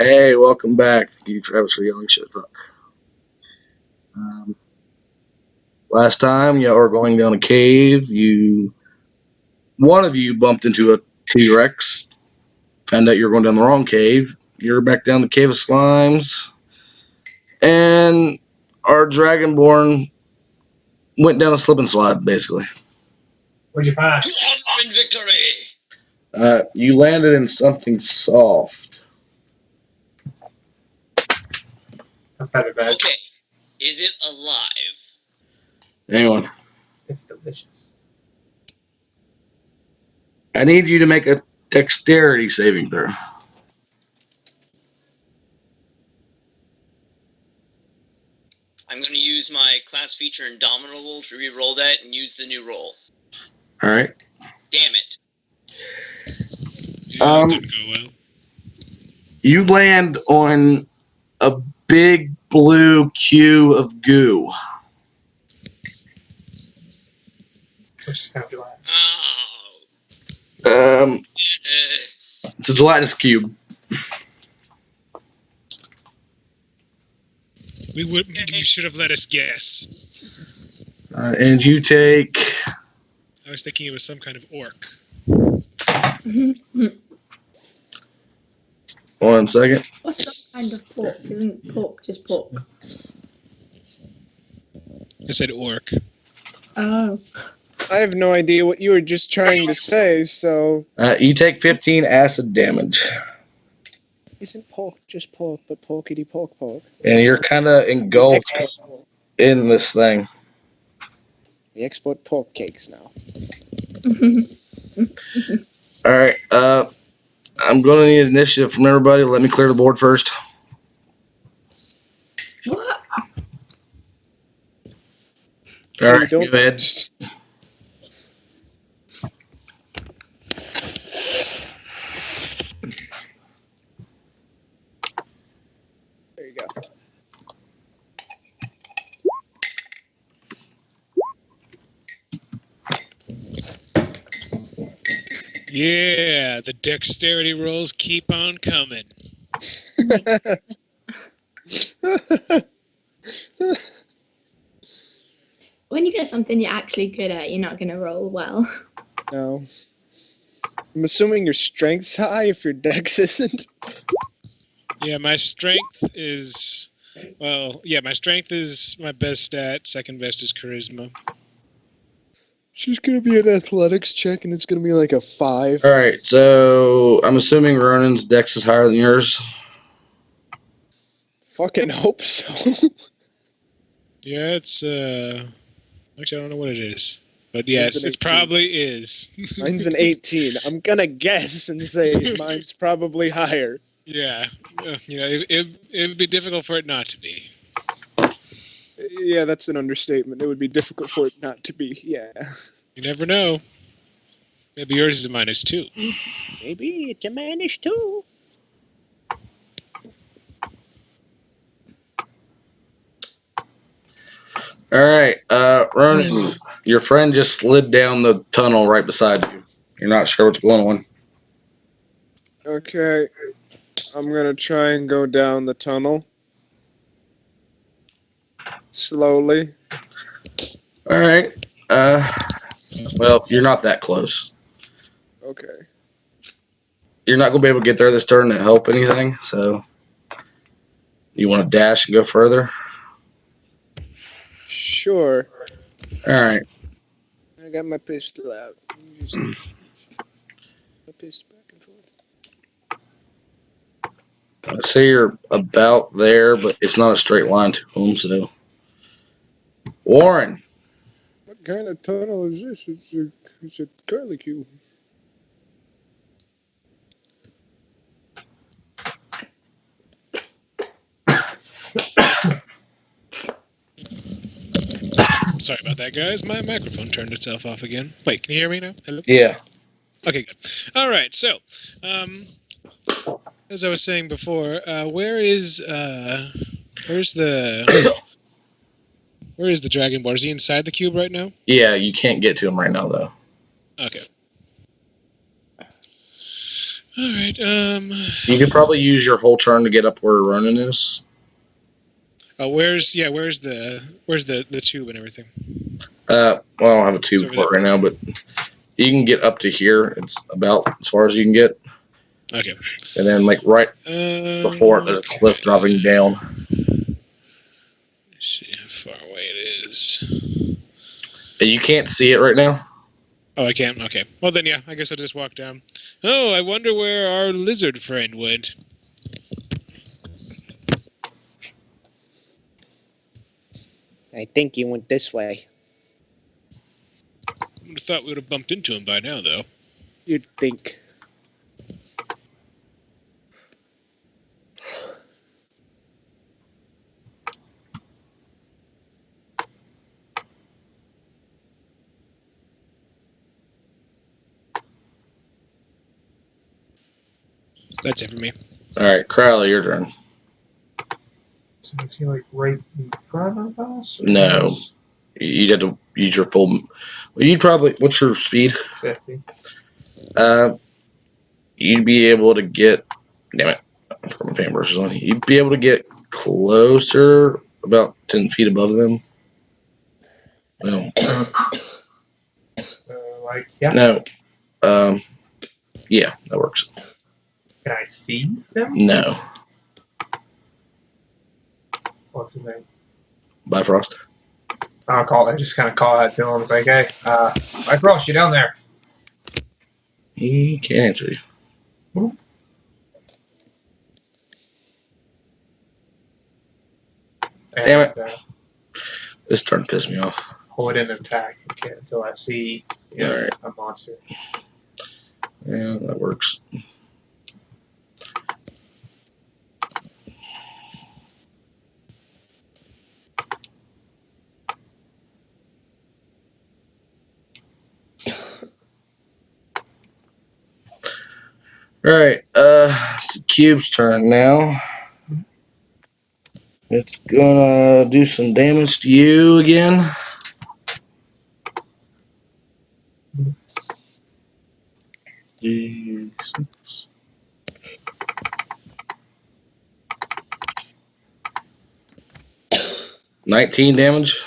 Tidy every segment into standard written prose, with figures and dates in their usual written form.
Hey, welcome back. You Travis or Young shit fuck. Um, Last time you were going down a cave. One of you bumped into a T-Rex. Found out you were going down the wrong cave. You're back down the cave of slimes, and our dragonborn went down a slip and slide. Basically, What'd you find? To online victory! you landed in something soft. I found it bad. Okay, is it alive? Hang on. It's delicious. I need you to make a dexterity saving throw. I'm going to use my class feature Indomitable to re-roll that and use the new roll. All right. Damn it. Yeah, it didn't go well. You land on a big blue cube of goo. Which is kind of glad. Oh. It's a gelatinous cube. We should have let us guess. And you take. I was thinking it was some kind of orc. 1 second. What's some kind of pork? Isn't pork just pork? I said orc. Oh. I have no idea what you were just trying to say, so... You take 15 acid damage. Isn't pork just pork, but porkity pork pork? And you're kind of engulfed in this thing. We export pork cakes now. Alright, I'm going to need initiative from everybody. Let me clear the board first. What? Alright, go ahead. There you go. Yeah, the dexterity rolls keep on coming. When you get something you're actually good at, you're not going to roll well. No. I'm assuming your strength's high if your dex isn't. Yeah, my strength is... Well, yeah, my strength is my best stat. Second best is charisma. She's gonna be an athletics check and it's gonna be like a 5. Alright, so I'm assuming Ronan's dex is higher than yours. Fucking hope so. Yeah, it's, Actually, I don't know what it is. But yes, it probably is. Mine's an 18. I'm gonna guess and say mine's probably higher. Yeah. It would be difficult for it not to be. Yeah, that's an understatement. It would be difficult for it not to be, yeah. You never know. Maybe yours is a -2. Maybe it's a -2. Alright, Ronan, your friend just slid down the tunnel right beside you. You're not sure what's going on. Okay. I'm gonna try and go down the tunnel. Slowly. Alright. Well, you're not that close. Okay. You're not going to be able to get there this turn to help anything, so you want to dash and go further? Sure. Alright. I got my pistol out. Just my pistol back and forth. I say you're about there, but it's not a straight line to them, so. Warren. What kind of tunnel is this? It's a curlicue. Sorry about that, guys. My microphone turned itself off again. Wait, can you hear me now? Hello? Yeah. Okay, good. All right, so, as I was saying before, where's the Dragonborn? Is he inside the cube right now? Yeah, you can't get to him right now, though. Okay. All right. You could probably use your whole turn to get up where Ronan is. Oh, where's the tube and everything? Well, I don't have a It's tube over for it right now, but you can get up to here. It's about as far as you can get. Okay. And then, like, right before it, there's a cliff dropping down. Let's see how far away it is. And you can't see it right now. Oh, I can't? Okay. Well, then, yeah, I guess I'll just walk down. Oh, I wonder where our lizard friend went. I think he went this way. I would have thought we would have bumped into him by now, though. You'd think. That's it for me. All right, Crowley, your turn. So is he like right in front of us? or No. is You'd have to use your full. Well, you'd probably. What's your speed? 50. You'd be able to get. Damn it! I forgot my paintbrushes on. You'd be able to get closer, about 10 feet above them. No. Like, yeah. No. Yeah, that works. Can I see them? No. What's his name? Bifrost. I just kind of call out to him. It's like, hey, Bifrost, you down there? He can't answer you. And, Damn it. This turn pissed me off. Hold in attack until I see Alright. a monster. Yeah, that works. Alright, it's the cube's turn now. It's gonna do some damage to you again. D6. $19 damage.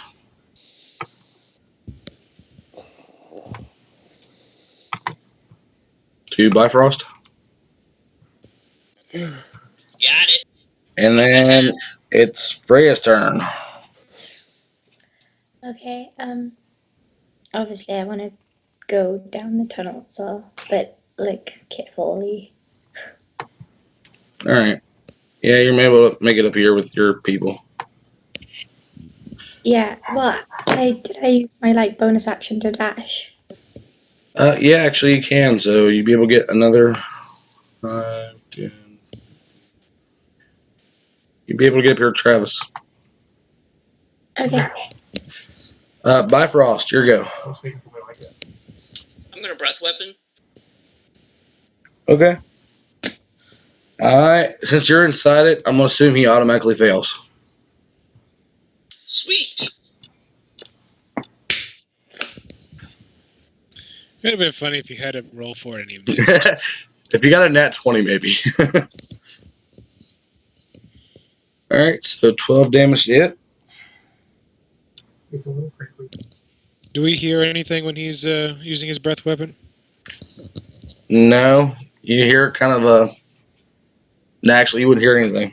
To Bifrost. Got it. And then it's Freya's turn. Okay. Obviously, I want to go down the tunnel, but like carefully. Alright. Yeah, you're able to make it up here with your people. Yeah. Well, I use my like bonus action to dash. Yeah, actually you can. So you'd be able to get another 5, 10. You'd be able to get up here, Travis. Okay. Bifrost, your go. I was thinking something like that. I'm gonna breath weapon. Okay. Alright, since you're inside it, I'm gonna assume he automatically fails. Sweet. It would have been funny if you had to roll for it and you missed. If you got a nat 20, maybe. Alright, so 12 damage to it. It's a little crinkly. Do we hear anything when he's using his breath weapon? No, you hear kind of a. No, actually, you wouldn't hear anything.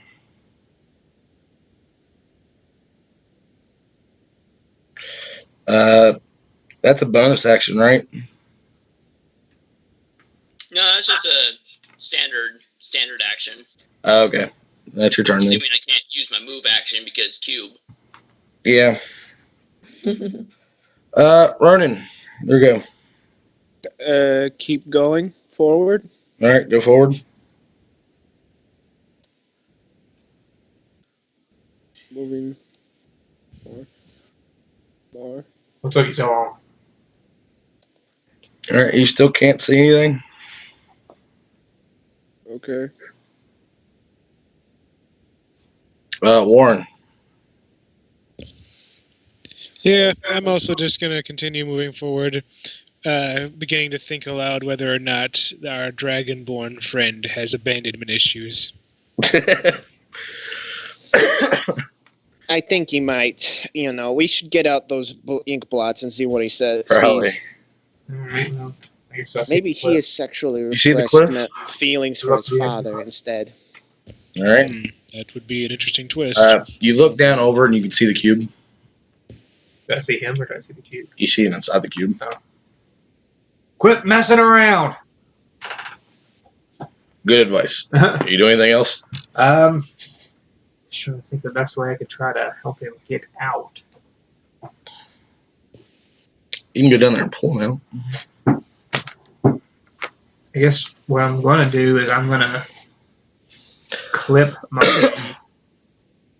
That's a bonus action, right? No, that's just a standard action. Okay, that's your turn then. Assuming I can't use my move action because cube. Yeah. Ronan, there you go. Keep going forward. All right, go forward. Moving. More. What took you so long? All right, you still can't see anything. Okay. Warren. Yeah, I'm also just going to continue moving forward. beginning to think aloud whether or not our dragonborn friend has abandonment issues. I think he might. You know, we should get out those ink blots and see what he says. Probably. Sees. Alright, well, I guess I'll see Maybe the he cliff. is sexually You see the repressed and cliff? has feelings for Look his the ink father blot. instead. All right. That would be an interesting twist. You look down over and you can see the cube. Did I see him or did I see the cube? You see him inside the cube. Quit messing around! Good advice. Are you doing anything else? Trying to think the best way I could try to help him get out. You can go down there and pull him out. I guess what I'm going to do is I'm going to clip my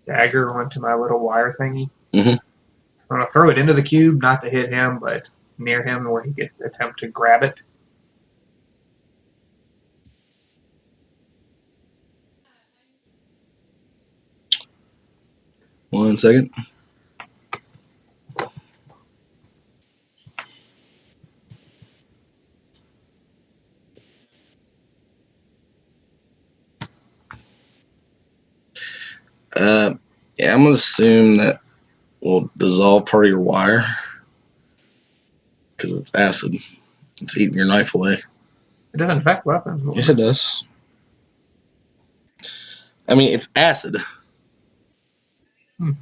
dagger onto my little wire thingy. Mhm. I'm going to throw it into the cube, not to hit him, but near him where he could attempt to grab it. One second. Yeah, I'm gonna assume that will dissolve part of your wire because it's acid. It's eating your knife away. It doesn't affect weapons. Yes, it does. I mean, it's acid. Hmm.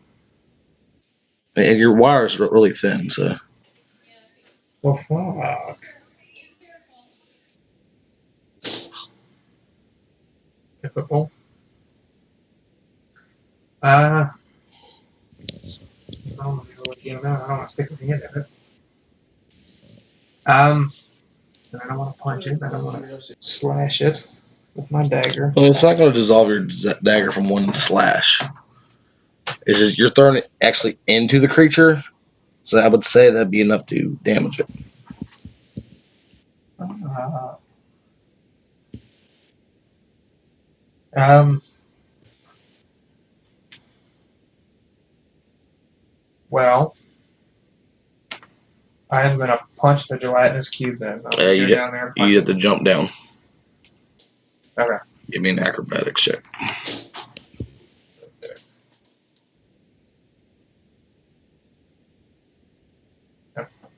And your wire's really thin, so. Well, fuck. Difficult. I don't know what game now. I don't want to stick with the end of it. I don't want to punch it. I don't want to slash it with my dagger. Well, it's not going to dissolve your dagger from one slash. It's just you're throwing it actually into the creature, so I would say that'd be enough to damage it. Well, I am going to punch the gelatinous cube then. I'm gonna You go down there and punch You have it. to jump down. Okay. Give me an acrobatics check.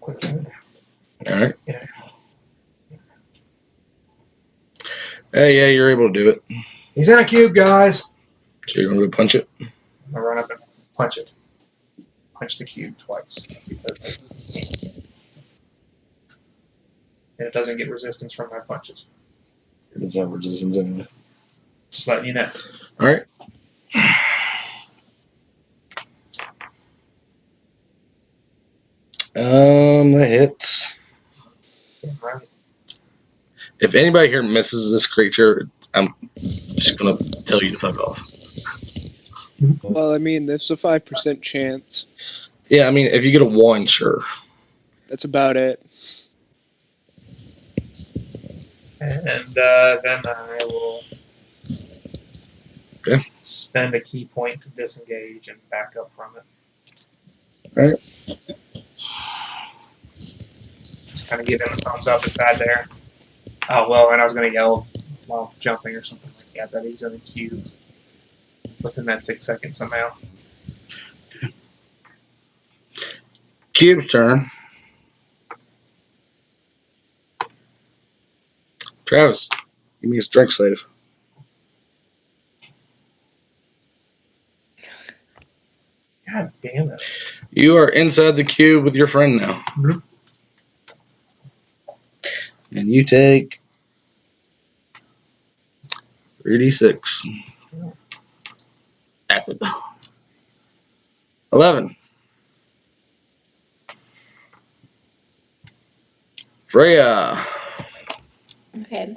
Quick. All right. Yeah. Hey, yeah, you're able to do it. He's in a cube, guys. So you're going to go punch it. I'm going to run up and punch it. Punch the cube twice. And it doesn't get resistance from my punches. It doesn't have resistance anyway. Just letting you know. All right. That hits. Right. If anybody here misses this creature, I'm just gonna tell you to fuck off. Well, I mean, there's a 5% chance. Yeah, I mean, if you get a 1, sure. That's about it. And then I will Okay. spend a key point to disengage and back up from it. All right. Just kind of give him a thumbs up if bad there. Oh, well, and I was going to yell while jumping or something like that, that he's in the cube within that 6 seconds somehow. Cube's turn. Travis, give me a strength save. God damn it. You are inside the cube with your friend now. Mhm. And you take 3d6. Acid. 11. Freya. Okay,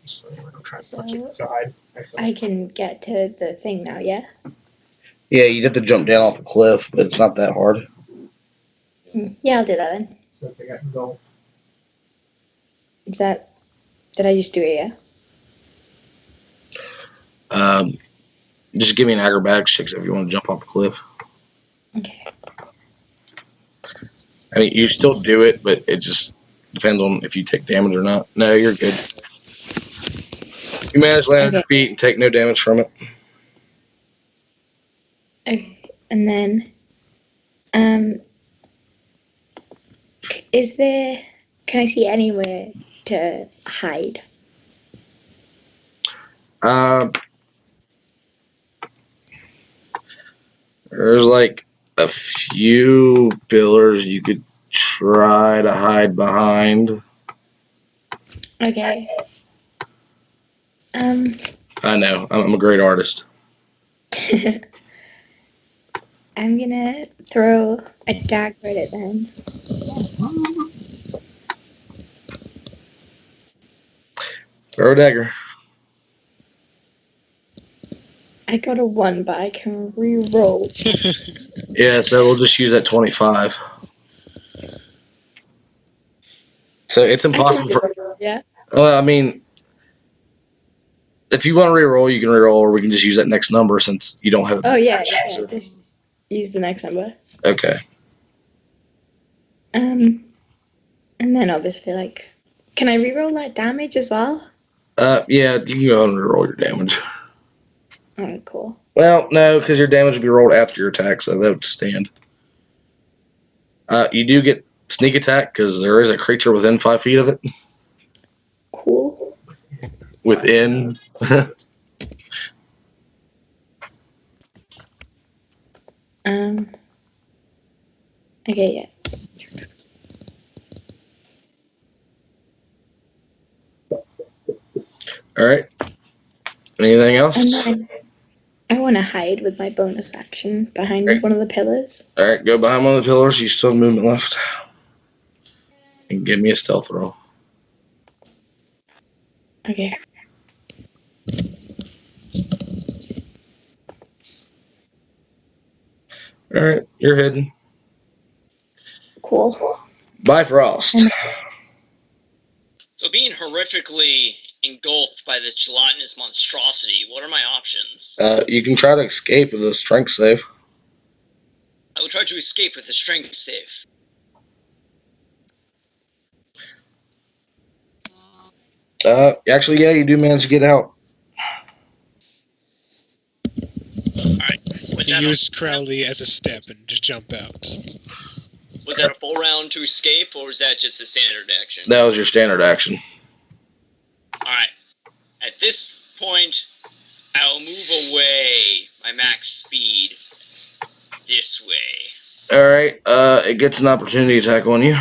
So I'm trying to So- punch it inside. I can get to the thing now, yeah? Yeah, you'd have to jump down off the cliff, but it's not that hard. Yeah, I'll do that then. So I think I can go. Is that... Did I just do it, yeah? Just give me an acrobatics check if you want to jump off the cliff. Okay. I mean, you still do it, but it just Depends on if you take damage or not. No, you're good. You manage to land on your Okay. feet and take no damage from it. Okay. And then, is there? Can I see anywhere to hide? There's like a few pillars you could try to hide behind. Okay. I know. I'm a great artist. I'm gonna throw a dagger at it then. Throw a dagger. I got a 1, but I can re-roll. Yeah, so we'll just use that 25. So it's impossible for. Yeah. Well, I mean, if you want to reroll, you can reroll, or we can just use that next number since you don't have. Oh yeah. Just use the next number. Okay. And then obviously, like, can I re-roll that damage as well? Yeah, you can go ahead and reroll your damage. Oh, cool. Well, no, because your damage will be rolled after your attack, so that would stand. You do get sneak attack because there is a creature within 5 feet of it. Cool. Within. Okay, yeah. All right. Anything else? And then I want to hide with my bonus action behind Right. one of the pillars. All right, go behind one of the pillars. You still have movement left. And give me a stealth roll. Okay. All right, you're hidden. Cool. Bifrost. And- So being horrifically engulfed by this gelatinous monstrosity, what are my options? You can try to escape with a strength save. I will try to escape with a strength save. Actually, yeah, you do manage to get out. Alright. Was You that, use Crowley as a step and just jump out. was that a full round to escape, or was that just a standard action? That was your standard action. Alright. At this point, I'll move away my max speed this way. All right, it gets an opportunity attack on you.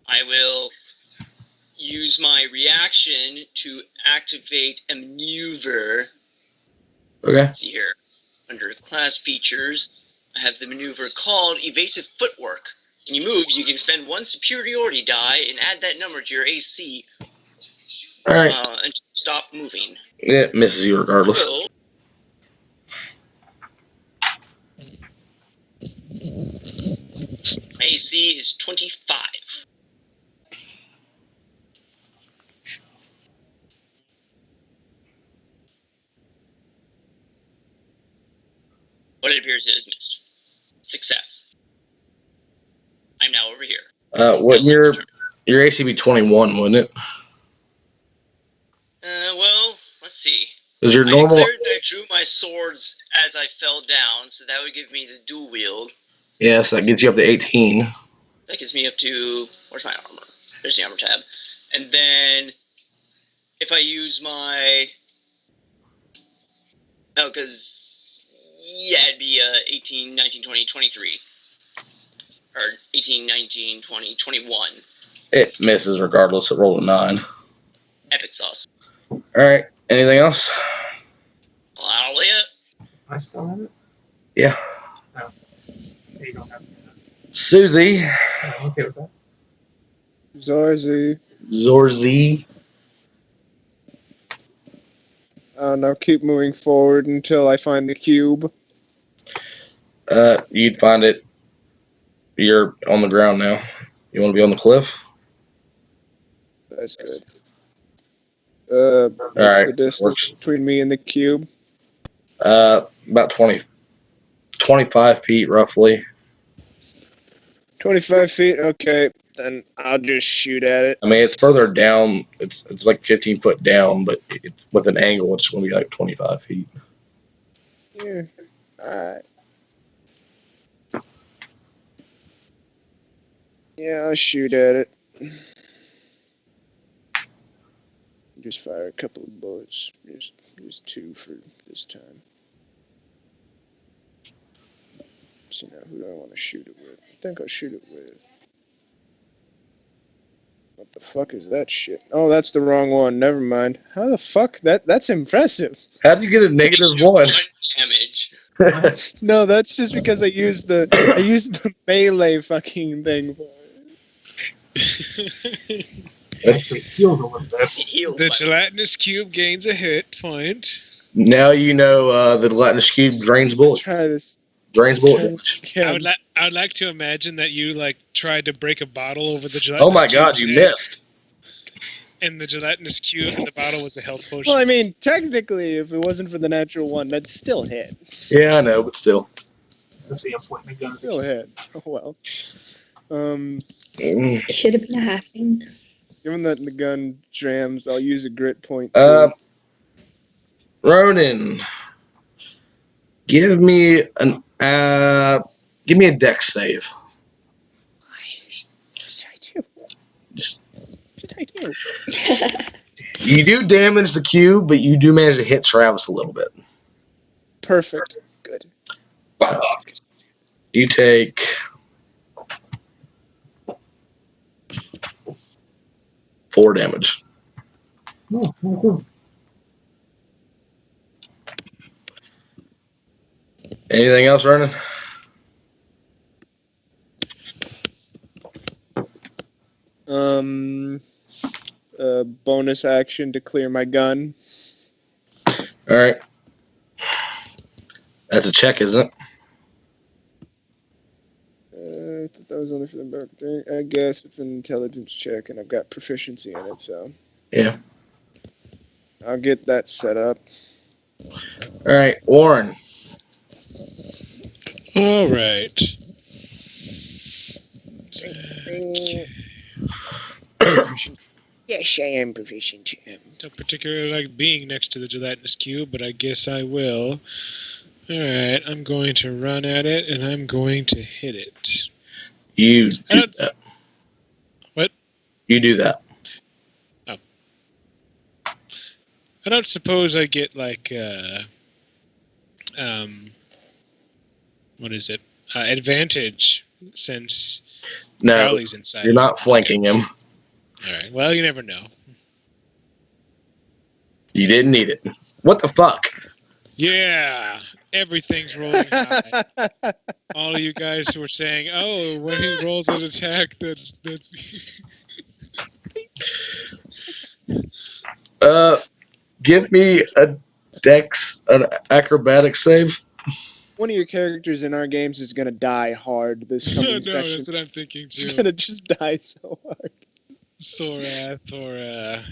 I will use my reaction to activate a maneuver. Okay. Let's see here. Under class features, I have the maneuver called Evasive Footwork. When you move, you can spend 1 superiority die and add that number to your AC All right. and stop moving. It misses you regardless. So, my AC is 25. But it appears it is missed. Success. I'm now over here. Wouldn't your AC be 21, wouldn't it? Well, let's see. Is your I normal? declared that I drew my swords as I fell down, so that would give me the dual wield. Yes, that gets you up to 18. That gets me up to, where's my armor? There's the armor tab. And then, if I use my, oh, because, yeah, it'd be 18, 19, 20, 23. Or 18, 19, 20, 21. It misses regardless. It rolled a 9. Epic sauce. All right. Anything else? Well, I'll lay it. I still have it? Yeah. You don't have it. Susie. I'm okay with that. Zorzy. Now keep moving forward until I find the cube. You'd find it. You're on the ground now. You want to be on the cliff? That's good. What's right, the distance works. between me and the cube? About 25 feet roughly. 25 feet? Okay. Then I'll just shoot at it. I mean, it's further down. It's like 15 foot down, but it's with an angle. It's going to be like 25 feet. Yeah. Alright. Yeah, I'll shoot at it. Just fire a couple of bullets. Just 2 for this time. So now, who do I want to shoot it with? I think I'll shoot it with. What the fuck is that shit? Oh, that's the wrong one. Never mind. How the fuck? That's impressive. How do you get a negative one? Damage. No, that's just because I used the melee fucking thing for it. Actually, it heals a little bit. Heal The by- gelatinous cube gains a hit point. Now you know the gelatinous cube drains bullets. Try this. Drains bullet damage. Again. I would like to imagine that you like tried to break a bottle over the Oh gelatinous my god, cube's you head, missed. and the gelatinous cube in the bottle was a health potion. Well, I mean, technically, if it wasn't for the natural one, that'd still hit. Yeah, I know, but still. So see, I'm pointing the gun. Still hit. Oh well. It should have been a halving. Given that the gun jams, I'll use a grit point. Ronan, give me a dex save. What did I do? Just, What did I do? you do damage the cube, but you do manage to hit Travis a little bit. Perfect. Good. You take 4 damage. Anything else, Ronan? Bonus action to clear my gun. All right. That's a check, isn't it? I thought that was only for the birthday. I guess it's an intelligence check, and I've got proficiency in it, so Yeah. I'll get that set up. All right, Warren. All right. Yes, I am proficient. Don't particularly like being next to the gelatinous cube, but I guess I will. Alright, I'm going to run at it, and I'm going to hit it. You do that. What? You do that. I don't suppose I get, like, what is it? Advantage, since No, Crowley's inside. you're not flanking him. Alright, well, you never know. You didn't need it. What the fuck? Yeah! Everything's rolling high. All of you guys who are saying, "Oh, when he rolls an attack, that's." Give me an acrobatic save. One of your characters in our games is gonna die hard this No, coming section. that's what I'm thinking He's too. gonna just die so hard. Sorath or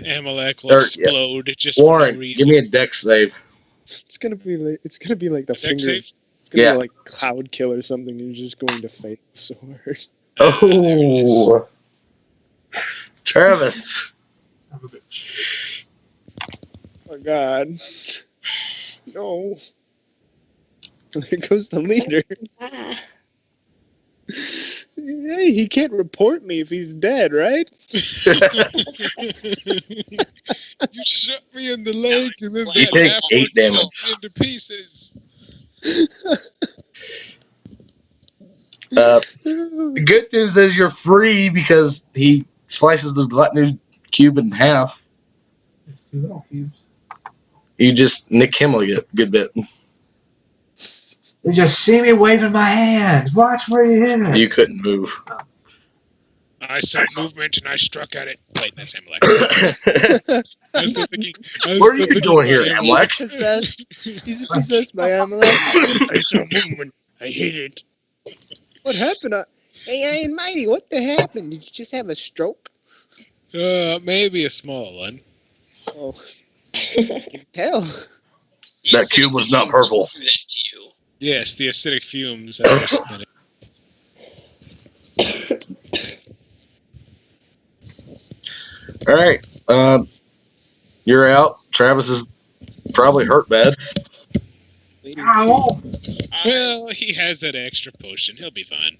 Amalek will Or, explode just for Warren, no reason. give me a dex save. It's gonna be like the Dex finger. save? It's gonna Yeah. be like Cloud Kill or something. You're just going to fail so hard. Oh, Travis. Oh God. No. There goes the leader. Ah. Hey, he can't report me if he's dead, right? You shot me in the leg, and then You that take half 8 orc damage. cut me into pieces. The good news is you're free because he slices the gelatinous cube in half. You just nick him a good bit. You just see me waving my hands. Watch where you hit it. You couldn't move. I saw movement, and I struck at it. Wait, that's Amalek. I was still thinking. Where are you going here, Amalek? He's possessed by Amalek. I saw movement. I hit it. What happened? Hey, Iron Mighty, what the happened? Did you just have a stroke? Maybe a small one. Oh, I can tell. That cube was not purple. Do that to you. Yes, the acidic fumes. All right. You're out. Travis is probably hurt bad. Ow! Well, he has that extra potion. He'll be fine.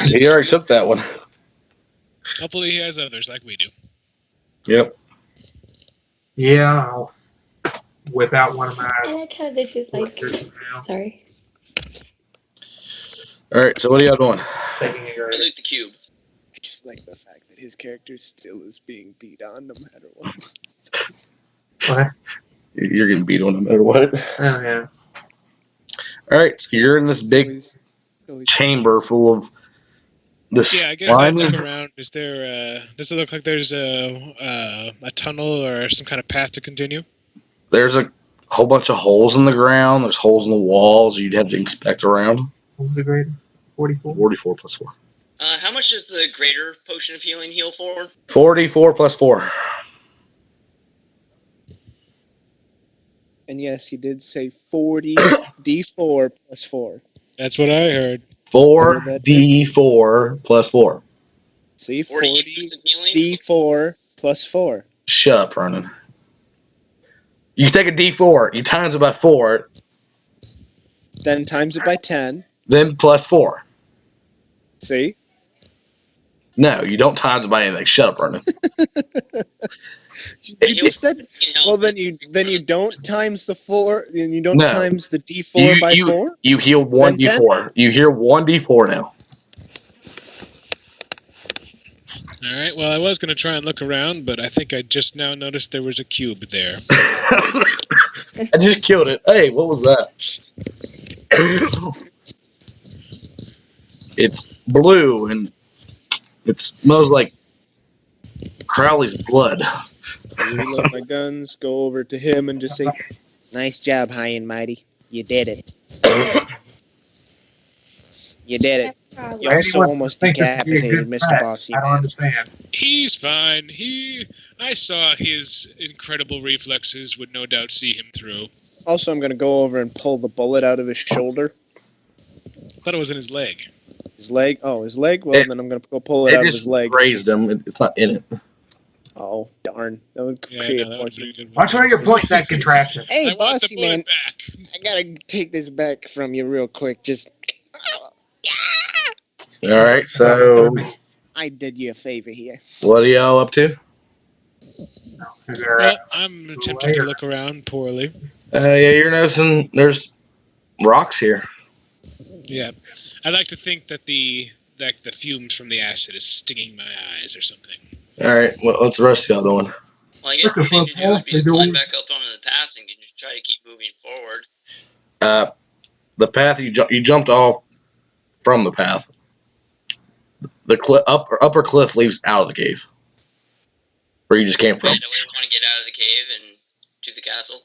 He already took that one. Hopefully, he has others like we do. Yep. Yeah, I'll whip out one of I my like how this is like. electrician now. Sorry. All right. So what are y'all doing? Taking a I guard. loot the cube. I just like the fact that his character still is being beat on no matter what. What? You're getting beat on no matter what. Oh, yeah. All right. So you're in this big Always chamber full of this Yeah, I guess I'd slime. look around. Is there? Does it look like there's a tunnel or some kind of path to continue? There's a whole bunch of holes in the ground. There's holes in the walls. You'd have to inspect around. What was the grade? 44? 44 plus 4. How much does the greater potion of healing heal for? 44 plus 4. And yes, he did say 40 D4 plus 4. That's what I heard. 4d4 plus 4. See, 40 40 units of healing? D4 plus 4. Shut up, Ronan. You take a d4, you times it by 4, Then times it by 10. then plus 4. See? No, you don't times it by anything. Shut up, Ronan. You just said. Can help. Well, then you don't times the 4, and you don't No. times the D4 by 4. You heal 1 Then 10? d4. You heal 1 d4 now. All right. Well, I was going to try and look around, but I think I just now noticed there was a cube there. I just killed it. Hey, what was that? It's blue and it smells like Crowley's blood. I reload my guns, go over to him, and just say, "Nice job, High and Mighty. You did it. You did it. You Why also anyone almost think this would be a decapitated good Mr. match? Bossy I don't Man. understand. He's fine. I saw his incredible reflexes would no doubt see him through. Also, I'm going to go over and pull the bullet out of his shoulder. Thought it was in his leg. His leg? Oh, his leg? Well, then I'm going to go pull it out of just his leg. grazed him. It's not in it. Oh, darn. That would Yeah, create no, a that would point. be a good one. Watch where you're pointing that contraption. Hey, I want the Bossy bullet Man, back. I got to take this back from you real quick. Just... All right, so I did you a favor here. what are y'all up to? Is there Well, I'm attempting to layer? look around poorly. Yeah, you're noticing there's rocks here. Yeah, I like to think that the fumes from the acid is stinging my eyes or something. All right, what's the rest of y'all doing? Well, I guess the thing to do would be to climb back up onto the path and try to keep moving forward. The path you jumped off from the path. The upper cliff leads out of the cave, where you just came from. Right, that way we want to get out of the cave and to the castle.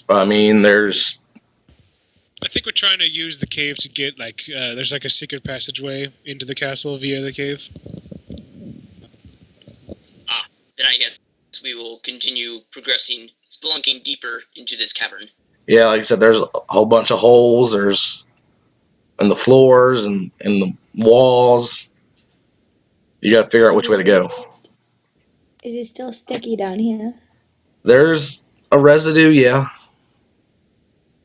I mean, there's I think we're trying to use the cave to get there's like a secret passageway into the castle via the cave. Then I guess we will continue progressing, spelunking deeper into this cavern. yeah, like I said, there's a whole bunch of holes. There's in the floors and in the walls. You got to figure out which way to go. Is it still sticky down here? There's a residue, yeah.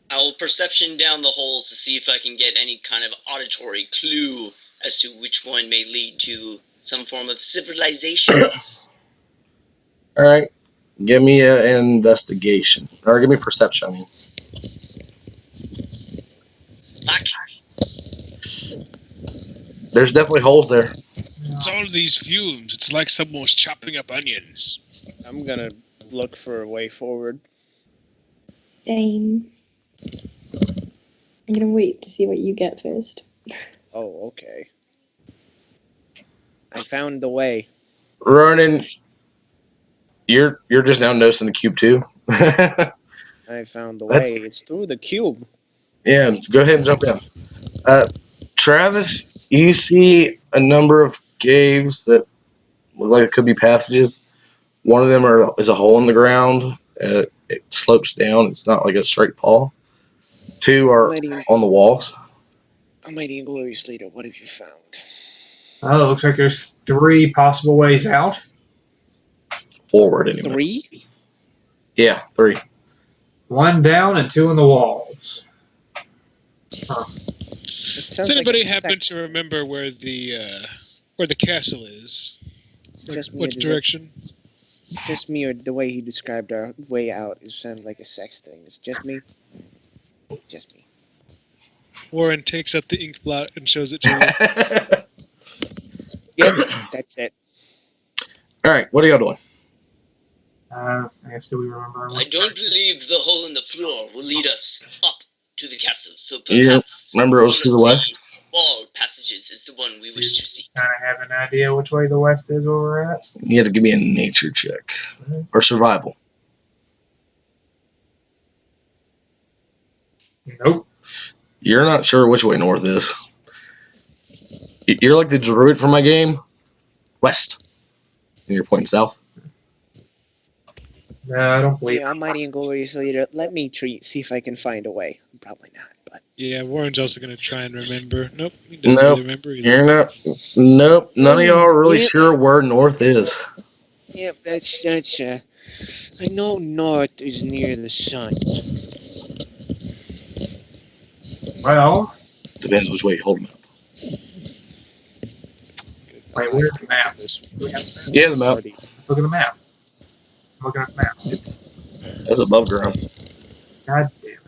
I will perception down the holes to see if I can get any kind of auditory clue as to which one may lead to some form of civilization. All right, give me an investigation, or give me perception. I mean. Fuck. There's definitely holes there. It's all these fumes. It's like someone was chopping up onions. I'm going to look for a way forward. Same. I'm gonna wait to see what you get first. Oh, okay. I found the way. Ronan, you're just now noticing the cube too. I found the way. That's- It's through the cube. Yeah, go ahead and jump in. Travis, you see a number of caves that look like it could be passages. One of them is a hole in the ground. It slopes down. It's not like a straight fall. Two are on the walls. Almighty and glorious leader, what have you found? Oh, it looks like there's 3 possible ways out. forward anyway. 3? Yeah, 3. 1 down and 2 in the walls. Does anybody happen to remember where the castle is? Just me, What or does direction? Just me, or the way he described our way out is sounded like a sex thing. It's just me. Just me. Warren takes out the ink blot and shows it to you. Yep, that's it. All right, what are y'all doing? I guess do we remember? I don't believe the hole in the floor will lead us up to the castle, so Yeah, perhaps remember it was to the west? wall passages is the one we wish to see. Kind of have an idea which way the west is where we're at. You have to give me a nature check or survival. Nope. You're not sure which way north is. You're like the druid from my game. West. And you're pointing south. No, I don't believe. Yeah, Almighty and glorious leader, let me see if I can find a way. Probably not, but Yeah, Warren's also going to try and remember. Nope, he doesn't Nope. really remember either. You're not. Nope. None of y'all are really sure where north is. yep, that's I know north is near the sun. Well, Depends which way you hold them up. wait, where's the map? Yeah, the map. Let's look at the map. I'm looking at the map. That's above ground. God damn it.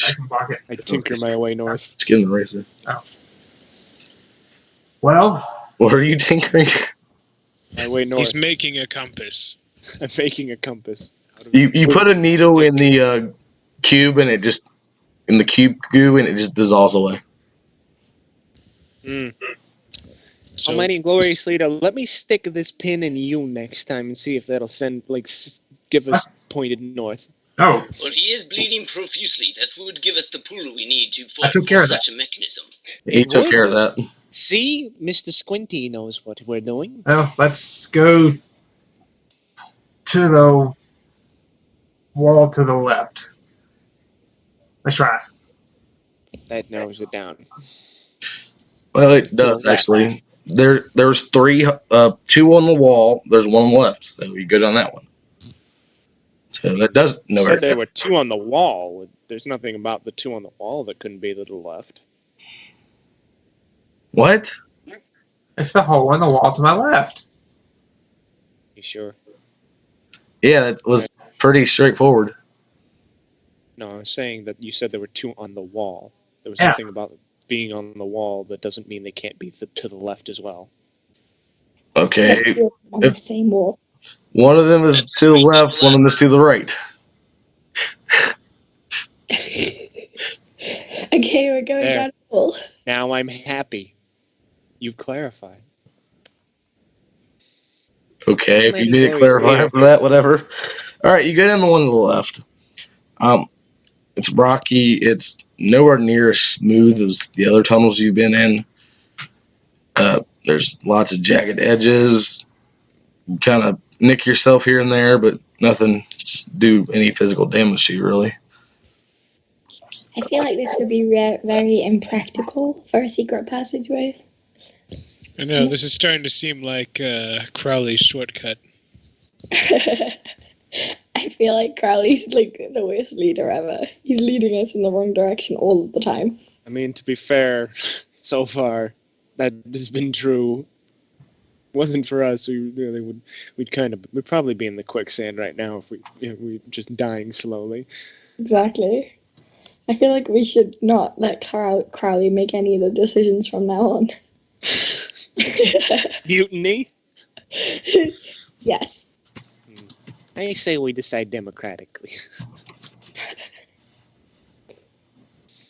I can block it. I tinker my way north. Just give him the racer. Well, What are you tinkering? My way north. He's making a compass. I'm making a compass. You put a needle in the cube and it just in the cube goo and it just dissolves away. So, Almighty and glorious leader, let me stick this pin in you next time and see if that'll give us pointed north. oh, Well, he is bleeding profusely. That would give us the pull we need to I took care for of that. such a mechanism. He took care of that. See, Mr. Squinty knows what we're doing. well, let's go to the wall to the left. Let's try it. That narrows it down. Well, it does left. actually. There's 3, 2 on the wall. There's 1 on the left, so you go down that one. So that does You no. said there were 2 on the wall. There's nothing about the 2 on the wall that couldn't be to the left. What? It's the hole in the wall to my left. You sure? Yeah, that was pretty straightforward. No, I was saying that you said there were 2 on the wall. There was Yeah. nothing about being on the wall that doesn't mean they can't be to the left as well. Okay, Like, you're on the same wall. one of them is to the left, one of them is to the right. Okay, we're going There. down the wall. Now I'm happy. You've clarified. Okay, if you Maybe need to Chloe's clarify here. after that, whatever. All right, you go down the one to the left. It's rocky. It's nowhere near as smooth as the other tunnels you've been in. There's lots of jagged edges. You kind of nick yourself here and there, but nothing do any physical damage to you, really. I feel like this would be very impractical for a secret passageway. I know, this is starting to seem like Crowley's shortcut. I feel like Crowley's like the worst leader ever. He's leading us in the wrong direction all of the time. I mean, to be fair, so far, that has been true. Wasn't for us, we'd probably be in the quicksand right now if we just dying slowly. Exactly. I feel like we should not let Crowley make any of the decisions from now on. Mutiny? Yes. I say we decide democratically.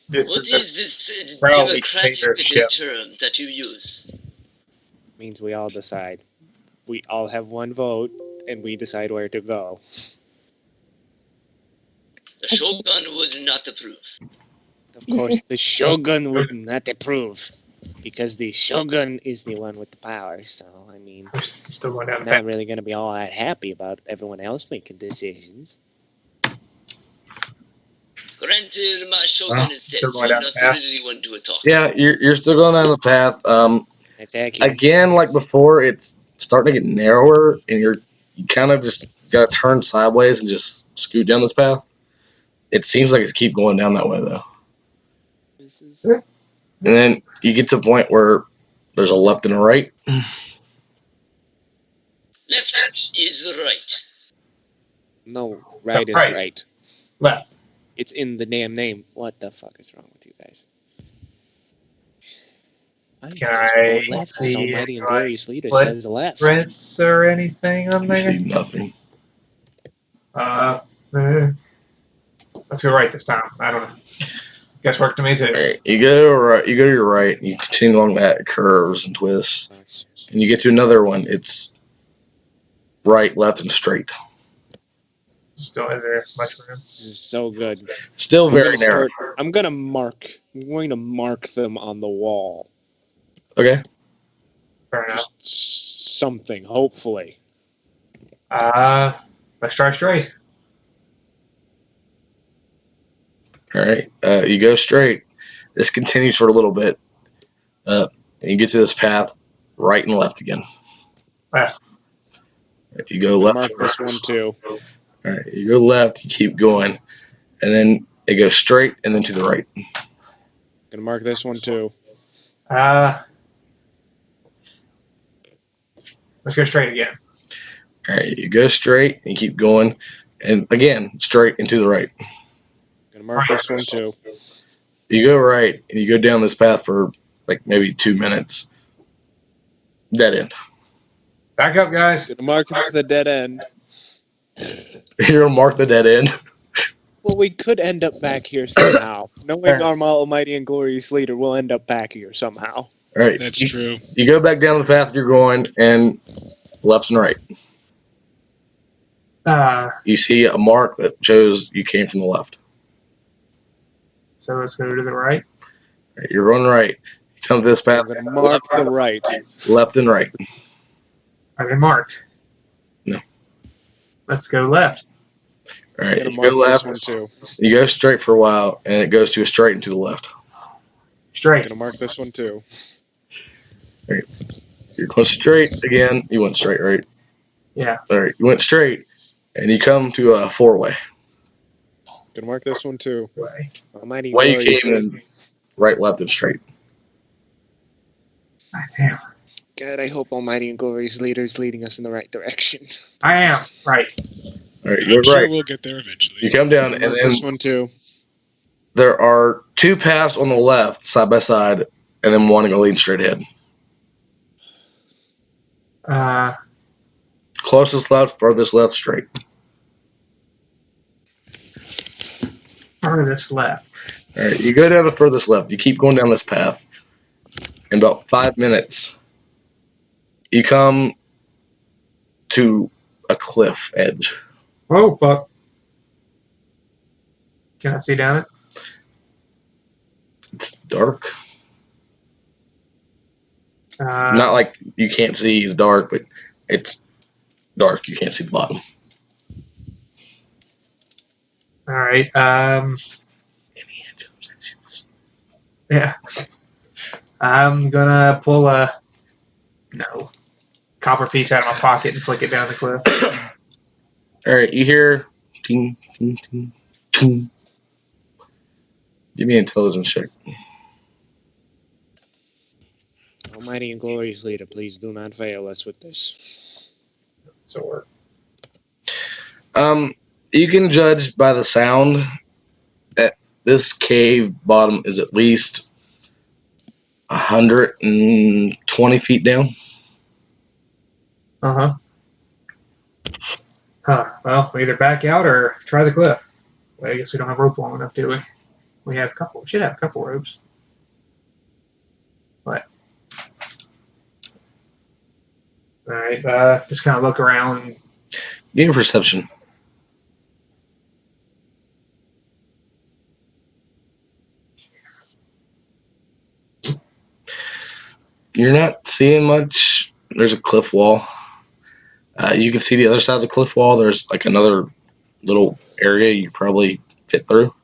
This What is a is this Crowley democratic leadership. term that you use? Means we all decide. We all have one vote, and we decide where to go. The Shogun would not approve. Of course, the Shogun would not approve, because the Shogun is the one with the power. So, I mean, still going down the not path. really going to be all that happy about everyone else making decisions. Granted, my Shogun Well, is dead, still so going I'm down not the path. really one to talk. Yeah, you're still going down the path. That's accurate. Again, like before, it's starting to get narrower, and you're you kind of just got to turn sideways and just scoot down this path. It seems like it's keep going down that way though. This is And then you get to a point where there's a left and a right. Left is right. no right is Right. right. Left. It's in the damn name. What the fuck is wrong with you guys? Can might as I well left, 'cause see Almighty and any, glorious leader what? says left. Prints or anything on You see there? nothing. Let's go right this time. I don't know. Guess worked to me too. All right, you go right. You go to your right, and you continue along that curves and twists, and you get to another one. It's right, left, and straight. Still, is there much room? This is so good. Still I'm very gonna narrow. I'm going to mark them on the wall. Okay. Fair enough. Just something, hopefully. Let's try straight. All right. You go straight. This continues for a little bit, and you get to this path, right and left again. Left. You go I'll left. mark this one too. All right. You go left. You keep going, and then it goes straight, and then to the right. Gonna mark this one too. Let's go straight again. All right. You go straight and keep going, and again straight and to the right. Gonna mark this one too. You go right, and you go down this path for like maybe 2 minutes. Dead end. Back up, guys. Gonna mark the dead end. You're gonna mark the dead end. Well, we could end up back here somehow. Knowing our almighty and glorious leader, we'll end up back here somehow. All right. That's true. You go back down the path you're going, and left and right. You see a mark that shows you came from the left. So let's go to the right. All right, you're going right. You come to this path, I'm gonna mark the right. left and right. I've been marked. No. Let's go left. All right. Gonna You mark go left. this one too. You go straight for a while, and it goes to a straight and to the left. Straight. Gonna mark this one too. You're going straight again. You went straight, right? Yeah. All right. You went straight, and you come to a four-way. Gonna mark this one too. Way. Almighty and Way you glorious came in, right, left, and straight. God damn. God, I hope Almighty and glorious leader is leading us in the right direction. I am. Right. All right. You're I'm sure right. we'll get there eventually. You come down, Gonna and mark then this one too. there are two paths on the left, side by side, and then one going straight ahead. Closest left, furthest left, straight. Furthest left. All right, you go down the furthest left. You keep going down this path. In about 5 minutes, you come to a cliff edge. Oh, fuck. Can I see down it? It's dark. Not like you can't see the dark, but it's dark. You can't see the bottom. All right. Yeah. I'm gonna pull a copper piece out of my pocket and flick it down the cliff. All right, you hear ting, ting, ting, ting. Give me an intelligence check. Almighty and glorious leader, please do not fail us with this. Sword. You can judge by the sound that this cave bottom is at least 120 feet down. Uh-huh. Well, we either back out or try the cliff. Well, I guess we don't have rope long enough, do we? We should have a couple ropes. What? Alright, just kind of look around. Give me a perception. You're not seeing much. There's a cliff wall. You can see the other side of the cliff wall. There's like another little area you could probably fit through.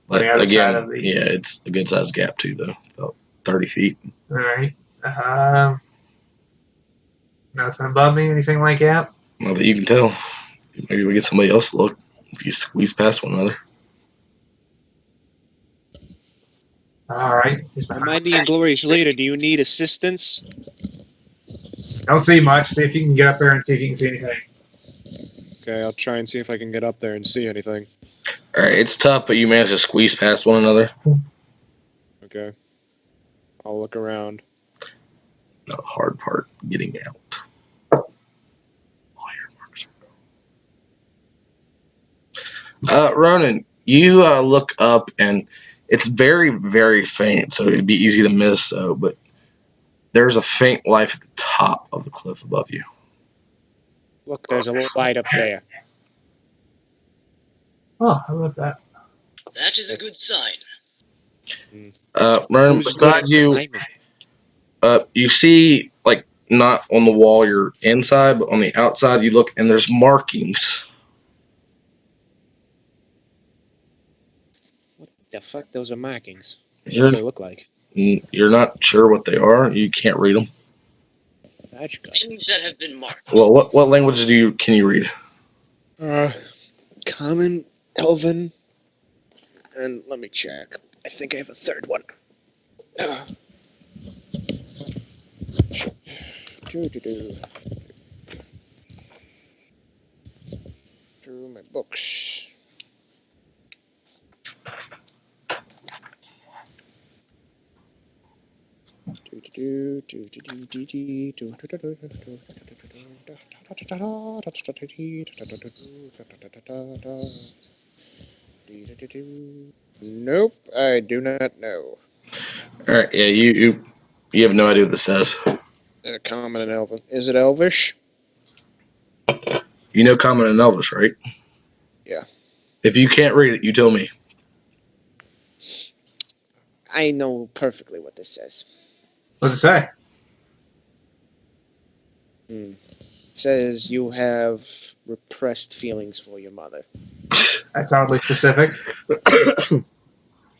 But the other again, side of the- yeah, it's a good sized gap too, though. About 30 feet. Alright. Nothing above me, anything like that? Not that you can tell. Maybe we get somebody else to look if you squeeze past one another. All right. My mighty and glorious leader, do you need assistance? Don't see much. See if you can get up there and see if you can see anything. Okay, I'll try and see if I can get up there and see anything. All right, it's tough, but you manage to squeeze past one another. Okay. I'll look around. The hard part, getting out. Ronan, you look up and it's very, very faint, so it'd be easy to miss. But there's a faint light at the top of the cliff above you. Look, there's a light up there. Oh, how was that? That is a good sign. Ronan, Who's beside you, climbing? you see, like, not on the wall you're inside, but on the outside you look and there's markings. What the fuck? Those are markings. What do You're, they look like? you're not sure what they are. You can't read them. That's good. Things that have been marked. Well, what language can you read? Common, Elven, and let me check. I think I have a third one. Through my books. Nope, I do not know. All right, yeah, you have no idea what this says. Common and Elven. Is it Elvish? You know Common and Elvish, right? Yeah. If you can't read it, you tell me. I know perfectly what this says. What's it say? It says you have repressed feelings for your mother. That's oddly specific.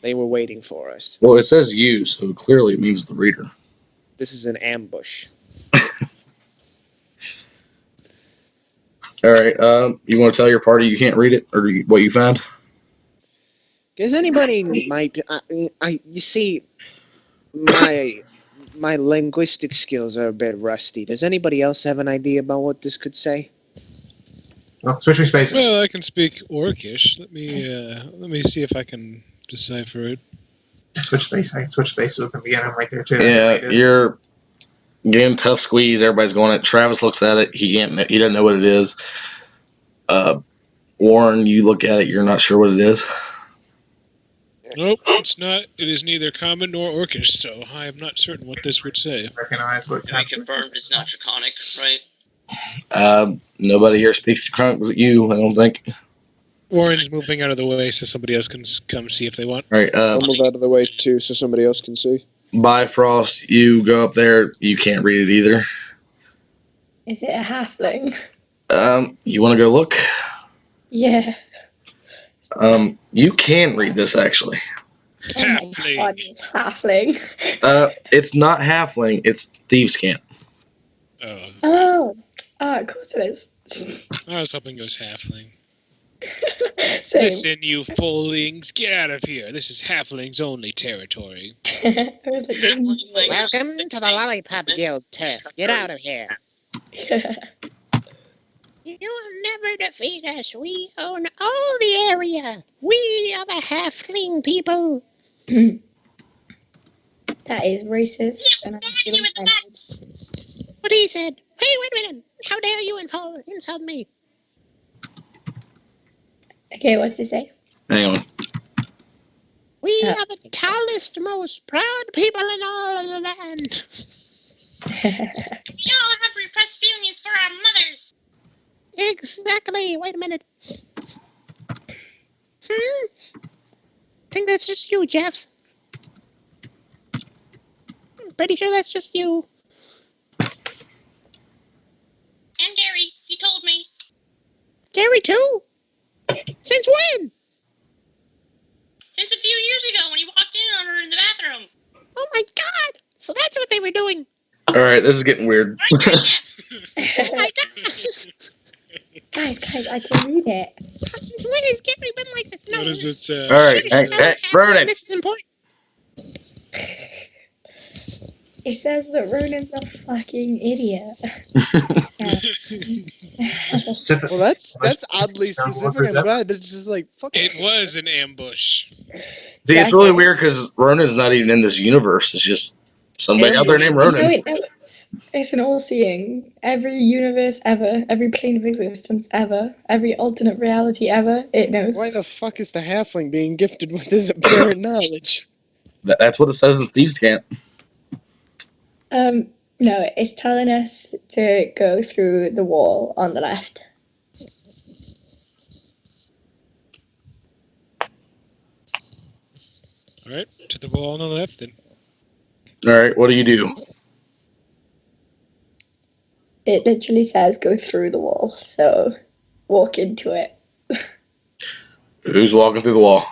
They were waiting for us. Well, it says you, so clearly it means the reader. This is an ambush. All right, you want to tell your party you can't read it, or what you found? Does anybody might you see my linguistic skills are a bit rusty. Does anybody else have an idea about what this could say? Well, switch your spaces. Well, I can speak Orcish. Let me see if I can decipher it. Switch space. I can switch spaces with them again. I'm right there too. Yeah, you're getting tough squeeze. Everybody's going at it. Travis looks at it. He doesn't know what it is. Warren, you look at it. You're not sure what it is. Nope, it's not. It is neither common nor Orcish, so I am not certain what this would say. Recognize what Can we kind confirm it's not Draconic, right? Nobody here speaks Draconic but you, I don't think. Warren's moving out of the way so somebody else can come see if they want. All right, I'll move out of the way too so somebody else can see. Bifrost, you go up there. You can't read it either. Is it a halfling? You want to go look? Yeah. You can read this actually. Oh my Halfling. god, it's halfling. It's not halfling. It's thieves' cant. Oh, Of course it I was hoping it was halfling. is. Same. Listen, you foolings, get out of here. This is halflings only territory. I was like, Welcome to the Lollipop Guild turf. Get out of here. You'll never defeat us. We own all the area. We are the halfling people. That is racist. And I'm feeling offended. What he said. Hey, wait a minute. How dare you insult me? Okay, what's it say? Hang on. We are the tallest, most proud people in all of the land. We all have repressed feelings for our mothers. Exactly. Wait a minute. I think that's just you, Jeff. I'm pretty sure that's just you. And Gary, he told me. Gary, too? Since when? Since a few years ago when he walked in on her in the bathroom. Oh my god! So that's what they were doing. All right, this is getting weird. Yes. Oh my god! Guys, I can read it. When has Gary been like this? What does it say? All right, hey, Ronan. This is important. It says that Ronan's a fucking idiot. Specific. Well, that's oddly Stone specific. Walkers I'm ever. glad. It's just like fuck. It was an ambush. See, it's really weird because Ronan's not even in this universe. It's just somebody out there named No, Ronan. it's an all-seeing. Every universe ever, every plane of existence ever, every alternate reality ever, it knows. Why the fuck is the halfling being gifted with this apparent knowledge? That's what it says in Thieves' Camp. No, it's telling us to go through the wall on the left. All right, to the wall on the left then. All right, what do you do? It literally says go through the wall, so walk into it. Who's walking through the wall?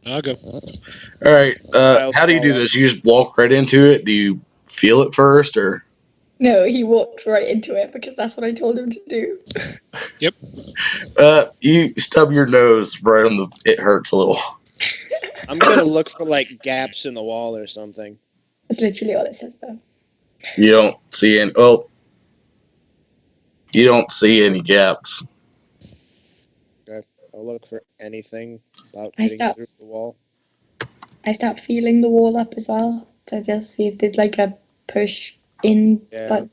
I'll go. All right, I'll how do you do follow. this? You just walk right into it? Do you feel it first, or? No, he walks right into it because that's what I told him to do. You stub your nose right on the. It hurts a little. I'm gonna look for like gaps in the wall or something. That's literally all it says, though. You don't see any. Oh, you don't see any gaps. I'll look for anything about I getting stop. through the wall. I start feeling the wall up as well to just see if there's like a push in. Yeah, But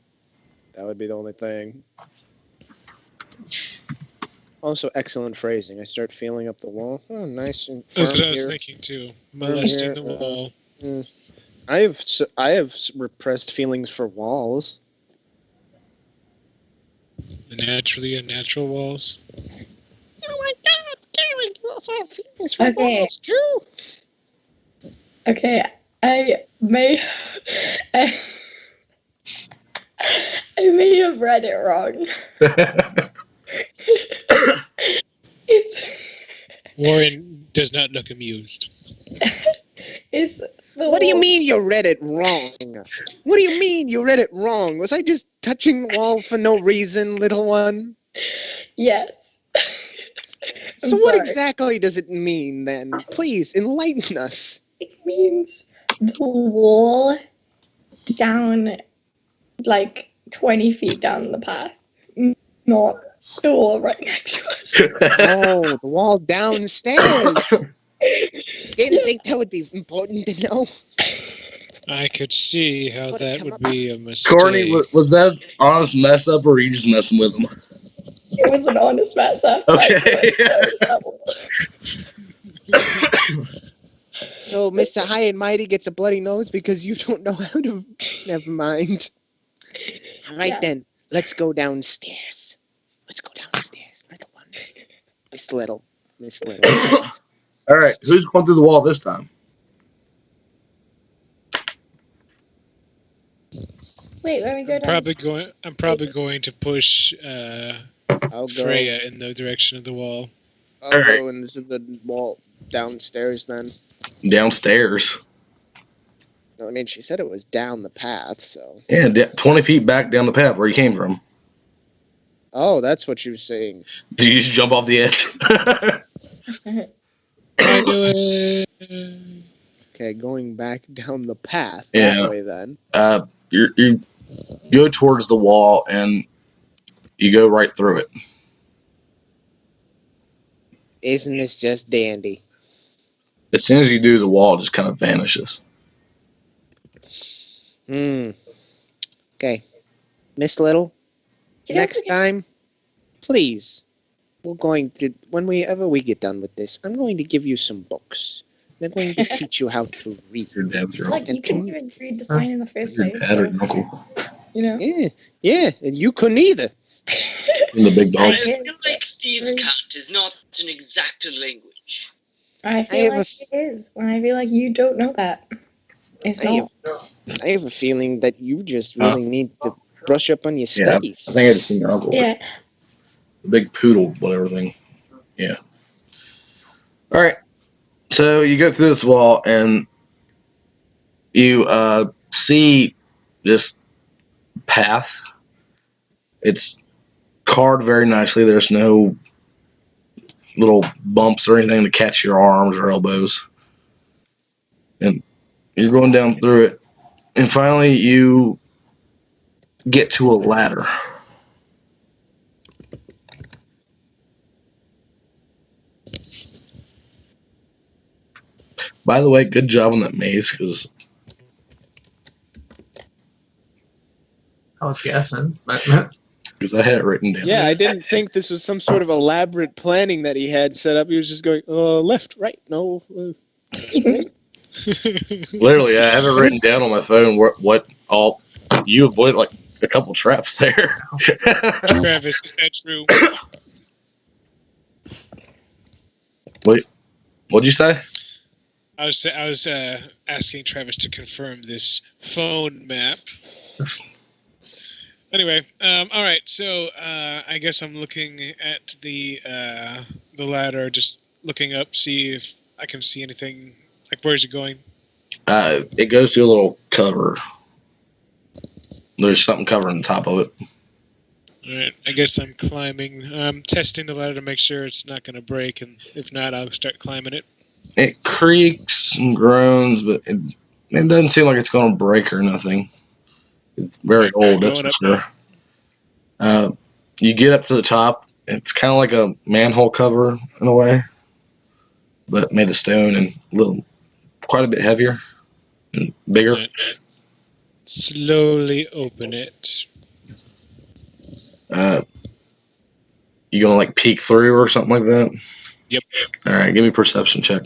that would be the only thing. Also, excellent phrasing. I start feeling up the wall. Oh, nice and firm That's what I was here. thinking too. Molesting the wall. I have repressed feelings for walls. The naturally unnatural walls. Oh my God, Gary, you also have feelings for Okay. walls too. okay, I may I may have read it wrong. It's Warren does not look amused. it's the What do you wall. mean you read it wrong? What do you mean you read it wrong? Was I just touching the wall for no reason, little one? Yes. So I'm what sorry. exactly does it mean then? Please enlighten us. It means the wall down like 20 feet down the path, not the wall right next to us. Oh, the wall downstairs. Didn't think that would be important to know. I could see how Put it that come would up. be a mistake. Corny, was that honest mess up, or were you just messing with him? It was an honest mess up. Okay. So Mr. High and Mighty gets a bloody nose because you don't know how to. Never mind. All right Yeah. then, let's go downstairs. Let's go downstairs, little one. Miss Little. All right, who's going through the wall this time? Wait, when we go down. I'm probably going to push I'll go. Freya in the direction of the wall. I'll go into the wall downstairs then. Downstairs. No, I mean, she said it was down the path, so. Yeah, 20 feet back down the path where you came from. Oh, that's what she was saying. Did you just jump off the edge? I do it. Okay, going back down the path Yeah. that way then. You go towards the wall and you go right through it. Isn't this just dandy? As soon as you do, the wall just kind of vanishes. Okay. Miss Little, You don't next forget- time, please, we're going to, whenever we get done with this, I'm going to give you some books. They're going to teach you how to read. Your dad's your Like, uncle. you couldn't even read the sign in the first Your place. dad or So, your uncle. you know? Yeah, and you couldn't either. And the big I dog. feel like thieves' cant is not an exact language. I have feel a like it is. And I feel like you don't know that. It's I not. I have a feeling that you just really need to brush up on your Yeah, I studies. think I just seen your uncle. Yeah. The big poodle, whatever thing. Yeah. All right. So you go through this wall and you see this path. It's carved very nicely. There's no little bumps or anything to catch your arms or elbows. And you're going down through it. And finally, you get to a ladder. By the way, good job on that maze, because I was guessing, but I had it written down. Yeah, I didn't think this was some sort of elaborate planning that he had set up. He was just going, left, right, no, straight. Literally, I have it written down on my phone what all you avoided, like a couple traps there. Travis, is that true? What'd you say? I was asking Travis to confirm this phone map. Anyway, all right. So I guess I'm looking at the ladder, just looking up, see if I can see anything. Like, where's it going? It goes to a little cover. There's something covering the top of it. All right. I guess I'm climbing. I'm testing the ladder to make sure it's not going to break, and if not, I'll start climbing it. It creaks and groans, but it doesn't seem like it's going to break or nothing. It's very old, that's for sure. You get up to the top. It's kind of like a manhole cover in a way, but made of stone and quite a bit heavier and bigger. Right. Slowly open it. You gonna like peek through or something like that? Yep. All right, give me a perception check.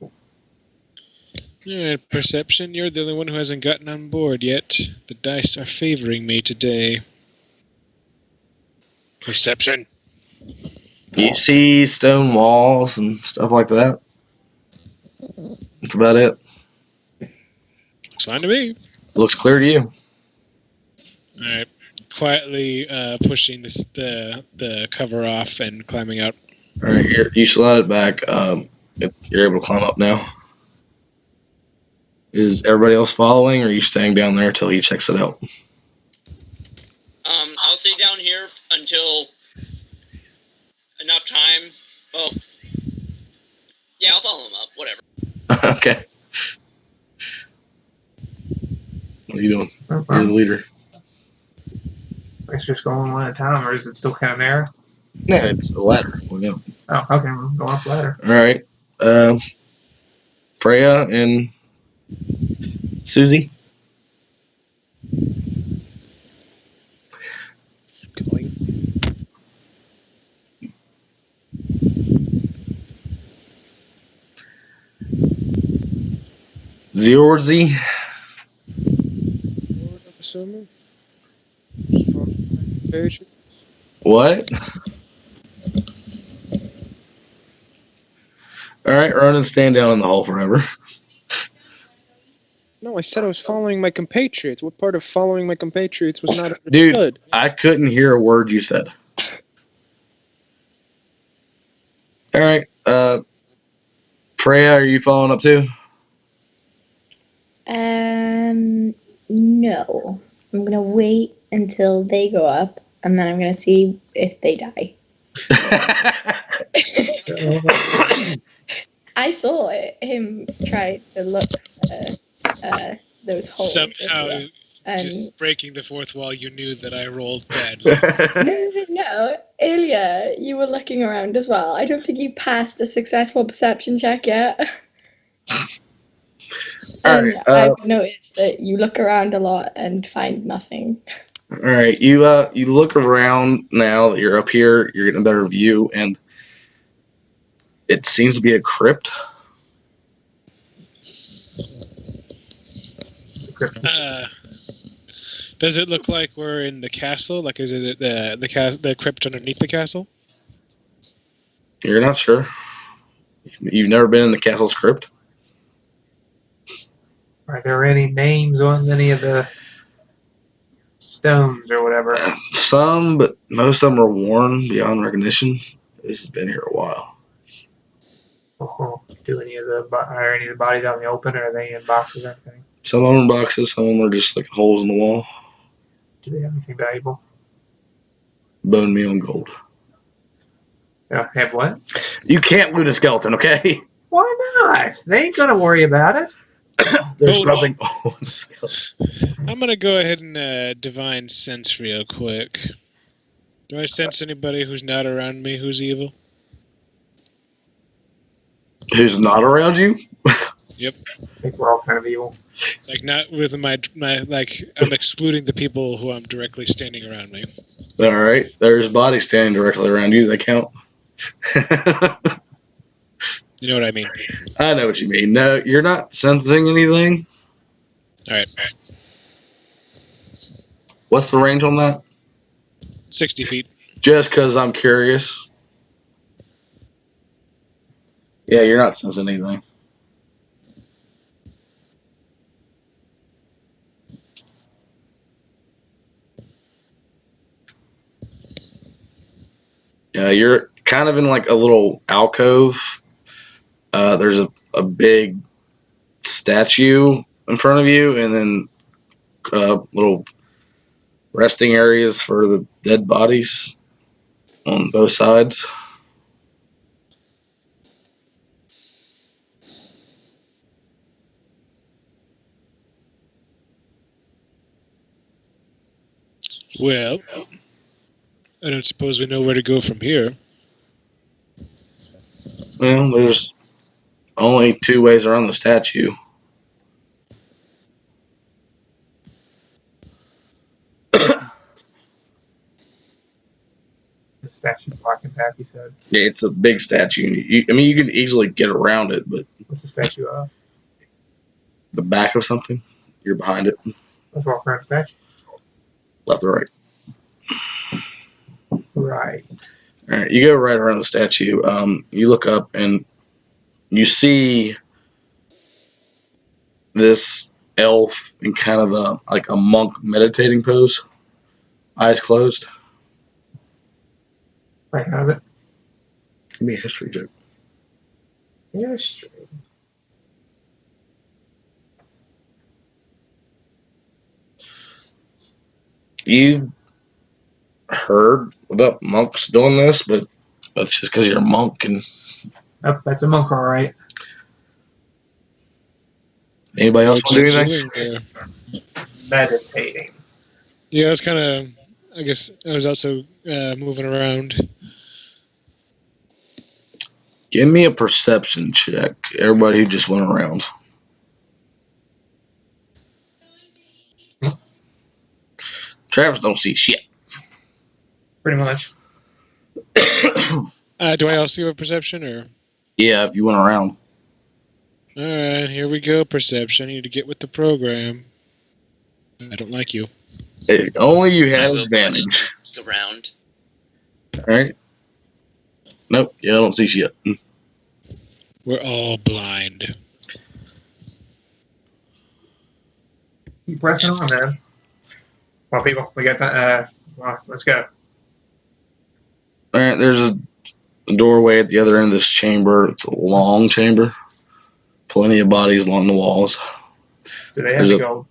All right, perception. You're the only one who hasn't gotten on board yet. The dice are favoring me today. Perception. You see stone walls and stuff like that. That's about it. Looks fine to me. Looks clear to you. All right. Quietly pushing the cover off and climbing out. All right, here you slide it back. You're able to climb up now. Is everybody else following, or are you staying down there until he checks it out? I'll stay down here until enough time. Well, yeah, I'll follow him up. Whatever. Okay. What are you doing? You're the leader. I guess we're just going one at a time, or is it still kind of narrow? No, it's a ladder. We're going. Oh, okay, we're going up the ladder. All right. Freya and Susie. Going. Ziorzy. What? All right, run and stand down in the hole forever. No, I said I was following my compatriots. What part of following my compatriots was not understood? Dude, I couldn't hear a word you said. All right. Freya, are you following up too? No. I'm gonna wait until they go up, and then I'm gonna see if they die. I saw him try to look for those holes. Somehow, and just breaking the fourth wall, you knew that I rolled badly. no. Earlier, you were looking around as well. I don't think you passed a successful perception check yet. And Alright, I've noticed that you look around a lot and find nothing. all right, you look around now that you're up here. You're getting a better view, and it seems to be a crypt. Does it look like we're in the castle? Like, is it the crypt underneath the castle? You're not sure. You've never been in the castle's crypt? Are there any names on any of the stones or whatever? Some, but most of them are worn beyond recognition. This has been here a while. Oh, do are any of the bodies out in the open, or are they in boxes or anything? Some of them are boxes, some of them are just like holes in the wall. Do they have anything valuable? bone meal and gold. Have what? You can't loot a skeleton, okay? Why not? They ain't gonna worry about it. There's Bone- nothing on the skeleton. I'm gonna go ahead and divine sense real quick. Do I sense anybody who's not around me who's evil? Who's not around you? I think we're all kind of evil. Like not with my like I'm excluding the people who I'm directly standing around me. All right. There's bodies standing directly around you. They count. You know what I mean? I know what you mean. No, you're not sensing anything. All right, What's the range on that? 60 feet. Just because I'm curious. Yeah, you're not sensing anything. Yeah, you're kind of in like a little alcove. There's a big statue in front of you, and then little resting areas for the dead bodies on both sides. Well, I don't suppose we know where to go from here. Well, there's only two ways around the statue. The statue blocking path, you said. Yeah, it's a big statue. I mean, you can easily get around it, but What's the statue of? the back of something, you're behind it, Let's walk around the statue. left or right. Right. All right, you go right around the statue. You look up and you see this elf in kind of like a monk meditating pose, eyes closed. Right, how's it? Give me a history check. History. You've heard about monks doing this, but that's just because you're a monk. And Oh, that's a monk, all right. anybody else want to do What's anything? doing there? Meditating. Yeah, I was kind of. I guess I was also moving around. Give me a perception check. Everybody who just went around. Travis don't see shit. Pretty much. Do I also have a perception or? Yeah, if you went around. All right, here we go. Perception. I need to get with the program. I don't like you. Hey, only you I have will advantage. around. Alright. Nope, yeah, I don't see shit. We're all blind. Keep pressing on, man. Well, people, we got to, well, let's go. Alright, there's a doorway at the other end of this chamber. It's a long chamber. Plenty of bodies along the walls. Do they have There's to a- go?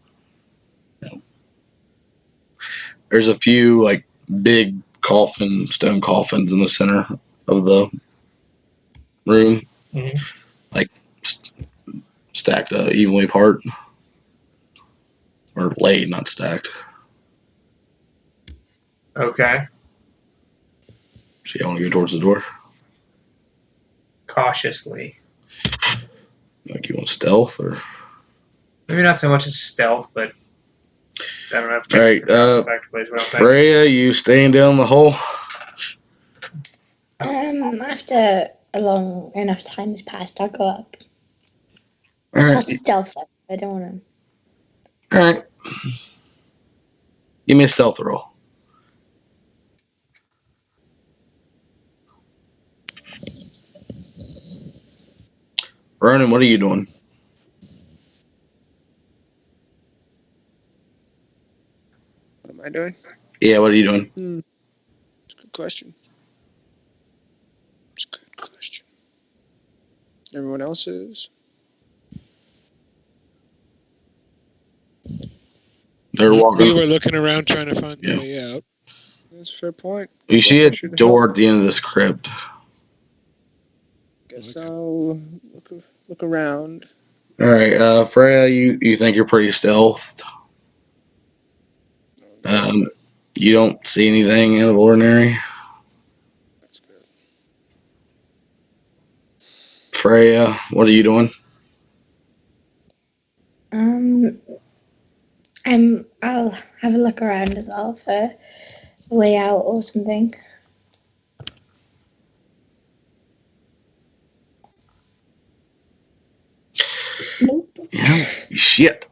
There's a few like big stone coffins in the center of the room, Mhm. like stacked evenly apart, or laid, not stacked. Okay. So you want to go towards the door? Cautiously. Like you want stealth or? Maybe not so much as stealth, but I don't know. All right, Effectively is what I'm saying. Freya, you staying down the hole? After a long enough time has passed, I'll go up. All right, Not stealth. I don't want all right. Give me a stealth roll. Ronan, what are you doing? What am I doing? Yeah, what are you doing? It's a good question. It's a good question. Everyone else is? They're We walking. were looking around trying to find Yeah. the way out. That's a fair point. You Guess see I a should door at the end of this crypt. Guess Okay. I'll look around. All right, Freya, you think you're pretty stealthed. You don't see anything out of ordinary. That's good. Freya, what are you doing? I'll have a look around as well for a way out or something. Nope. Yeah, shit.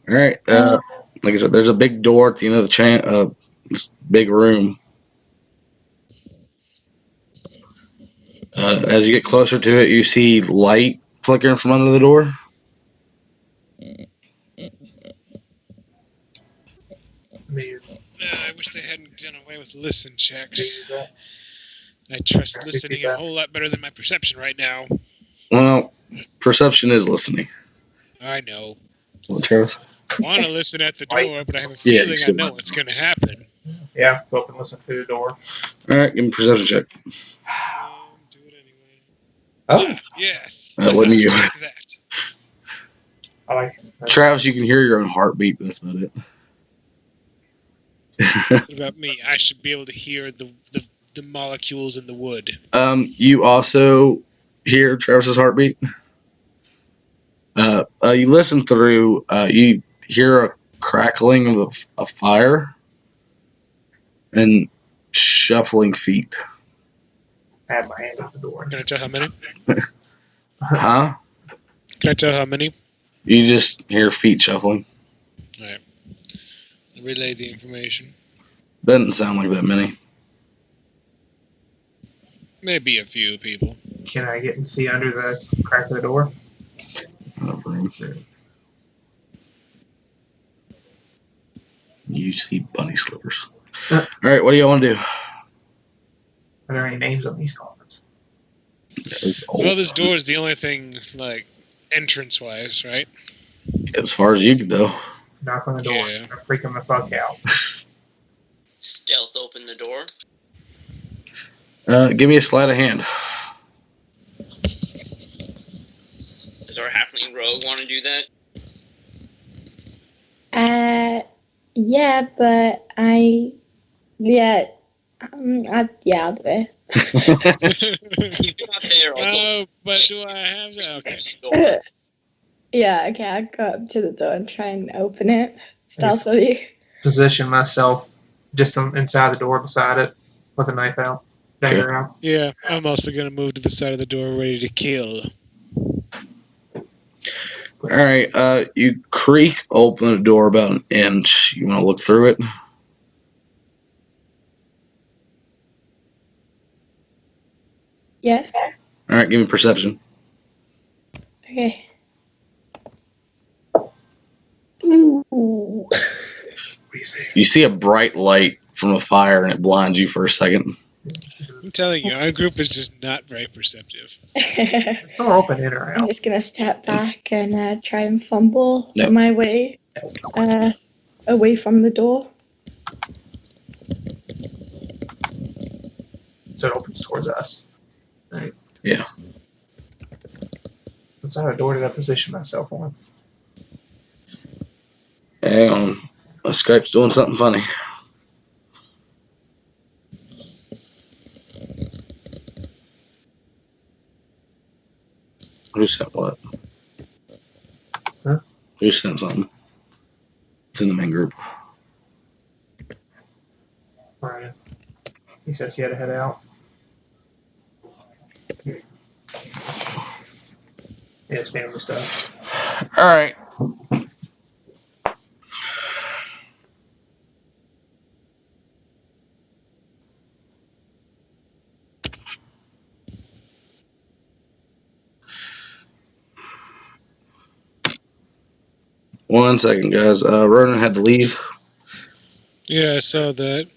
All right. Like I said, there's a big door at the end of this big room. As you get closer to it, you see light flickering from under the door. I wish they hadn't done away with listen checks. Use that. I trust Repeat listening that. a whole lot better than my perception right now. Well, perception is listening. I know. What, Travis? Want to listen at the Wait. door, but I have a Yeah, feeling I know what's going to happen. Yeah, go up and listen through the door. All right, give me a perception check. Do it anyway. Oh, Yes. Let me go. Take that. I like it. Travis, you can hear your own heartbeat, but that's about it. What about me? I should be able to hear the molecules in the wood. You also hear Travis's heartbeat. You listen through. You hear a crackling of a fire and shuffling feet. I have my hand at the door. Can I tell how many? Huh? Can I tell how many? You just hear feet shuffling. All right. Relay the information. Doesn't sound like that many. Maybe a few people. Can I get and see under the crack of the door? You see bunny slippers. Uh. All right, what do you want to do? Are there any names on these coffins? Well, this door is the only thing, like, entrance-wise, right? As far as you can go. Knock on the door. Yeah. Freak them the fuck out. Stealth open the door. Give me a sleight of hand. Does our halfling rogue want to do that? Yeah, but yeah, I'll do it. If you're not there, I'll go But do I have to? Okay. door. Yeah, okay, I'll go up to the door and try and open it stealthily. Position myself just inside the door beside it with a knife out. Dagger out. Yeah, I'm also going to move to the side of the door ready to kill. All right, you creak open the door about an inch. You want to look through it? Yeah, All right, give me perception. okay. Ooh. You see a bright light from a fire and it blinds you for a second. I'm telling you, our group is just not very perceptive. Is the door open in or I'm out? just gonna step back and try and fumble No. my way away from the door. So it opens towards us. Right. Yeah. What side of the door did I position myself on? Hang on. My Skype's doing something funny. Who sent what? Huh? Who sent something? It's in the main group. Ryan. He says he had to head out. Yeah, it's family stuff. All right. One second, guys. Ronan had to leave. Yeah, I saw that.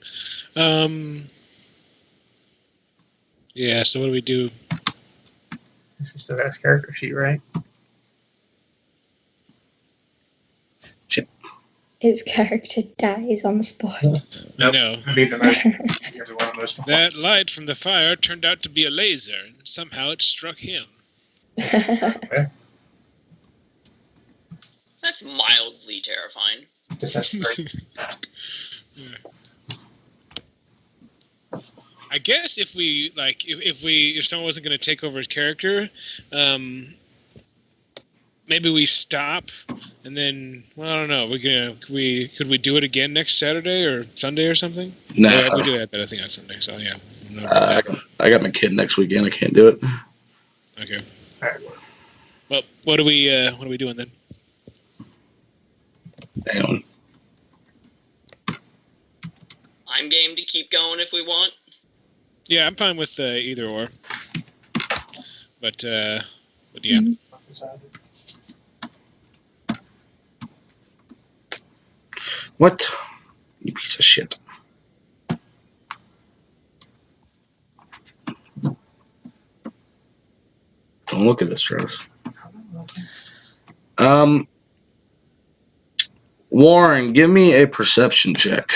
Yeah, so what do we do? She still has character sheet, right? his character dies on the spot. I Nope. know. That'd be the most. Everyone most fun. That light from the fire turned out to be a laser, and somehow it struck him. That's mildly terrifying. That's great. I guess if we if someone wasn't going to take over his character, maybe we stop, and then I don't know. Could we do it again next Saturday or Sunday or something? No. Yeah, we do it that I think on Sunday. So yeah. I got my kid next weekend. I can't do it. Okay. All right. Well, what are we doing then? Hang on. I'm game to keep going if we want. Yeah, I'm fine with either or. But yeah. What? You piece of shit. Don't look at this, Travis. Warren, give me a perception check.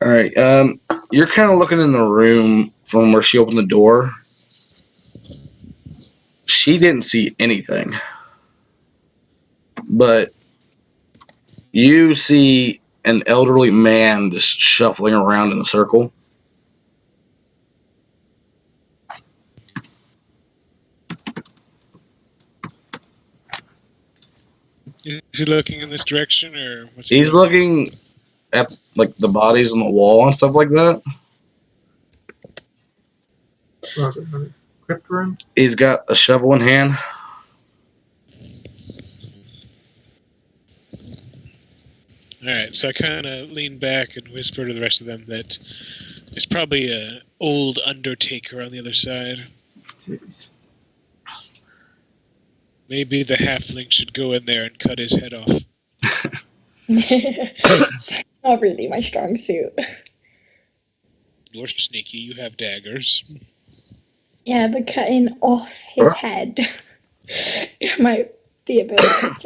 All right. You're kind of looking in the room from where she opened the door. She didn't see anything, but you see an elderly man just shuffling around in a circle. Is he looking in this direction or what's he He's doing? looking at like the bodies on the wall and stuff like that. What was it? Crypt room? He's got a shovel in hand. All right, so I kind of lean back and whisper to the rest of them that there's probably an old undertaker on the other side. Maybe the halfling should go in there and cut his head off. Not really my strong suit. You're sneaky. You have daggers. Yeah, but cutting off his head might be a bit much.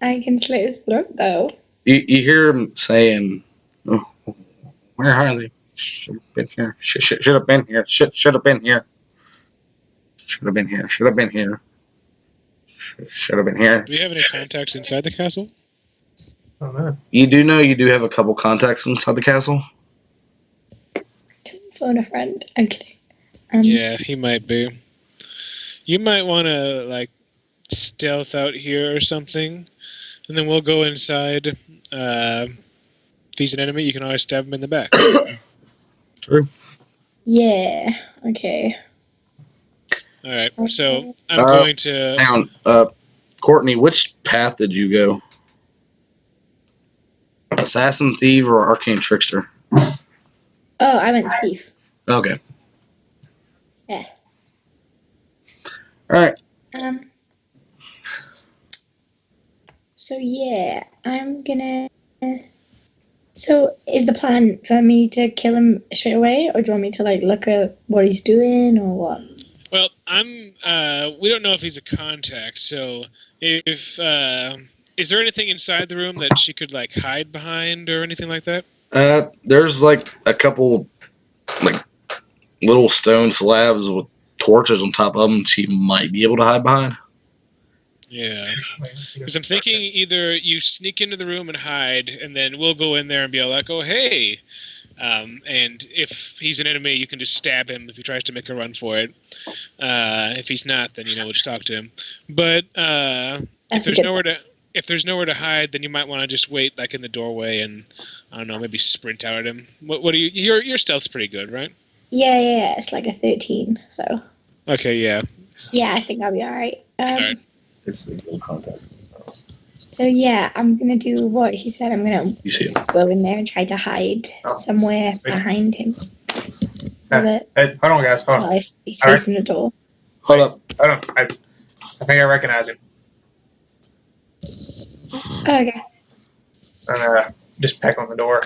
I can slit his throat though. You hear him saying, oh, "Where are they? Should have been here. Should have been here. Should have been here. Should have been here. Should have been here. Should have been here." Do we have any contacts inside the castle? Oh man. You do know you do have a couple contacts inside the castle. Phone a friend. I'm kidding. Yeah, he might be. You might want to like stealth out here or something, and then we'll go inside. If he's an enemy, you can always stab him in the back. True. Yeah. Okay. All right, so I'm Uh, going to. Hang on. Courtney, which path did you go? Assassin, thief, or arcane trickster? Oh, I went thief. Okay. Yeah. All right. So yeah, I'm gonna. So is the plan for me to kill him straight away, or do you want me to like look at what he's doing, or what? Well, I'm. We don't know if he's a contact, so if is there anything inside the room that she could like hide behind or anything like that? There's like a couple like little stone slabs with torches on top of them. She might be able to hide behind. Yeah, because I'm thinking either you sneak into the room and hide, and then we'll go in there and be like, "Oh, hey," and if he's an enemy, you can just stab him if he tries to make a run for it. If he's not, then we'll just talk to him. But if there's nowhere to hide, then you might want to just wait like in the doorway and I don't know, maybe sprint out at him. What do you? Your stealth's pretty good, right? Yeah. It's like a 13. So. Okay, yeah. Yeah, I think I'll be all right. Alright. It's the little contact. So yeah, I'm gonna do what he said. I'm gonna You see him. go in there and try to hide somewhere behind him. Hey, hold on, guys. Hold on. Well, if he's facing the door. Hold up. Hold on. I think I recognize him. Okay. And just peck on the door.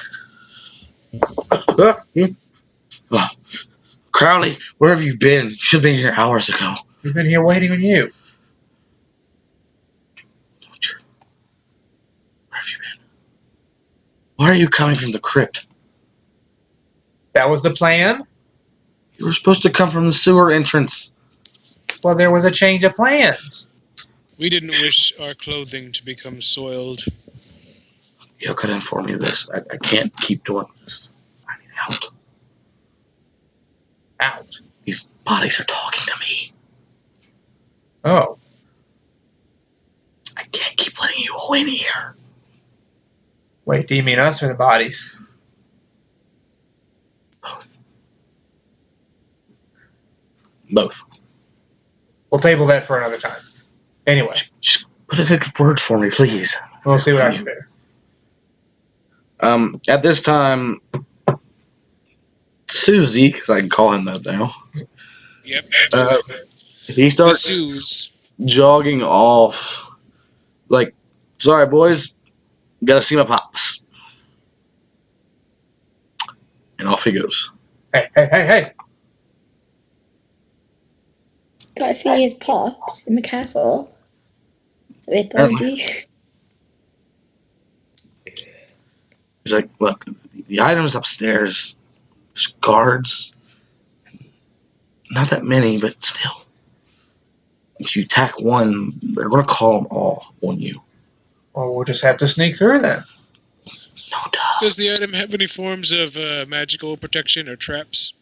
Crowley, where have you been? You should have been here hours ago. We've been here waiting on you. Why are you coming from the crypt? That was the plan. You were supposed to come from the sewer entrance. Well, there was a change of plans. We didn't wish our clothing to become soiled. You could inform me of this. I can't keep doing this. I need out. Out. These bodies are talking to me. Oh. I can't keep letting you all in here. Wait, do you mean us or the bodies? Both. Both. We'll table that for another time. Anyway, Just put in a good word for me, please. we'll see what I can do. At this time, Susie, because I can call him that now, Yep. he The starts Suze. jogging off. Like, sorry, boys, gotta see my pops. And off he goes. Hey. Gotta see his pops in the castle. It's a bit dodgy. He's like, look, the items upstairs, there's guards. Not that many, but still. If you attack one, they're going to call them all on you. Well, we'll just have to sneak through then. No doubt. Does the item have any forms of magical protection or traps?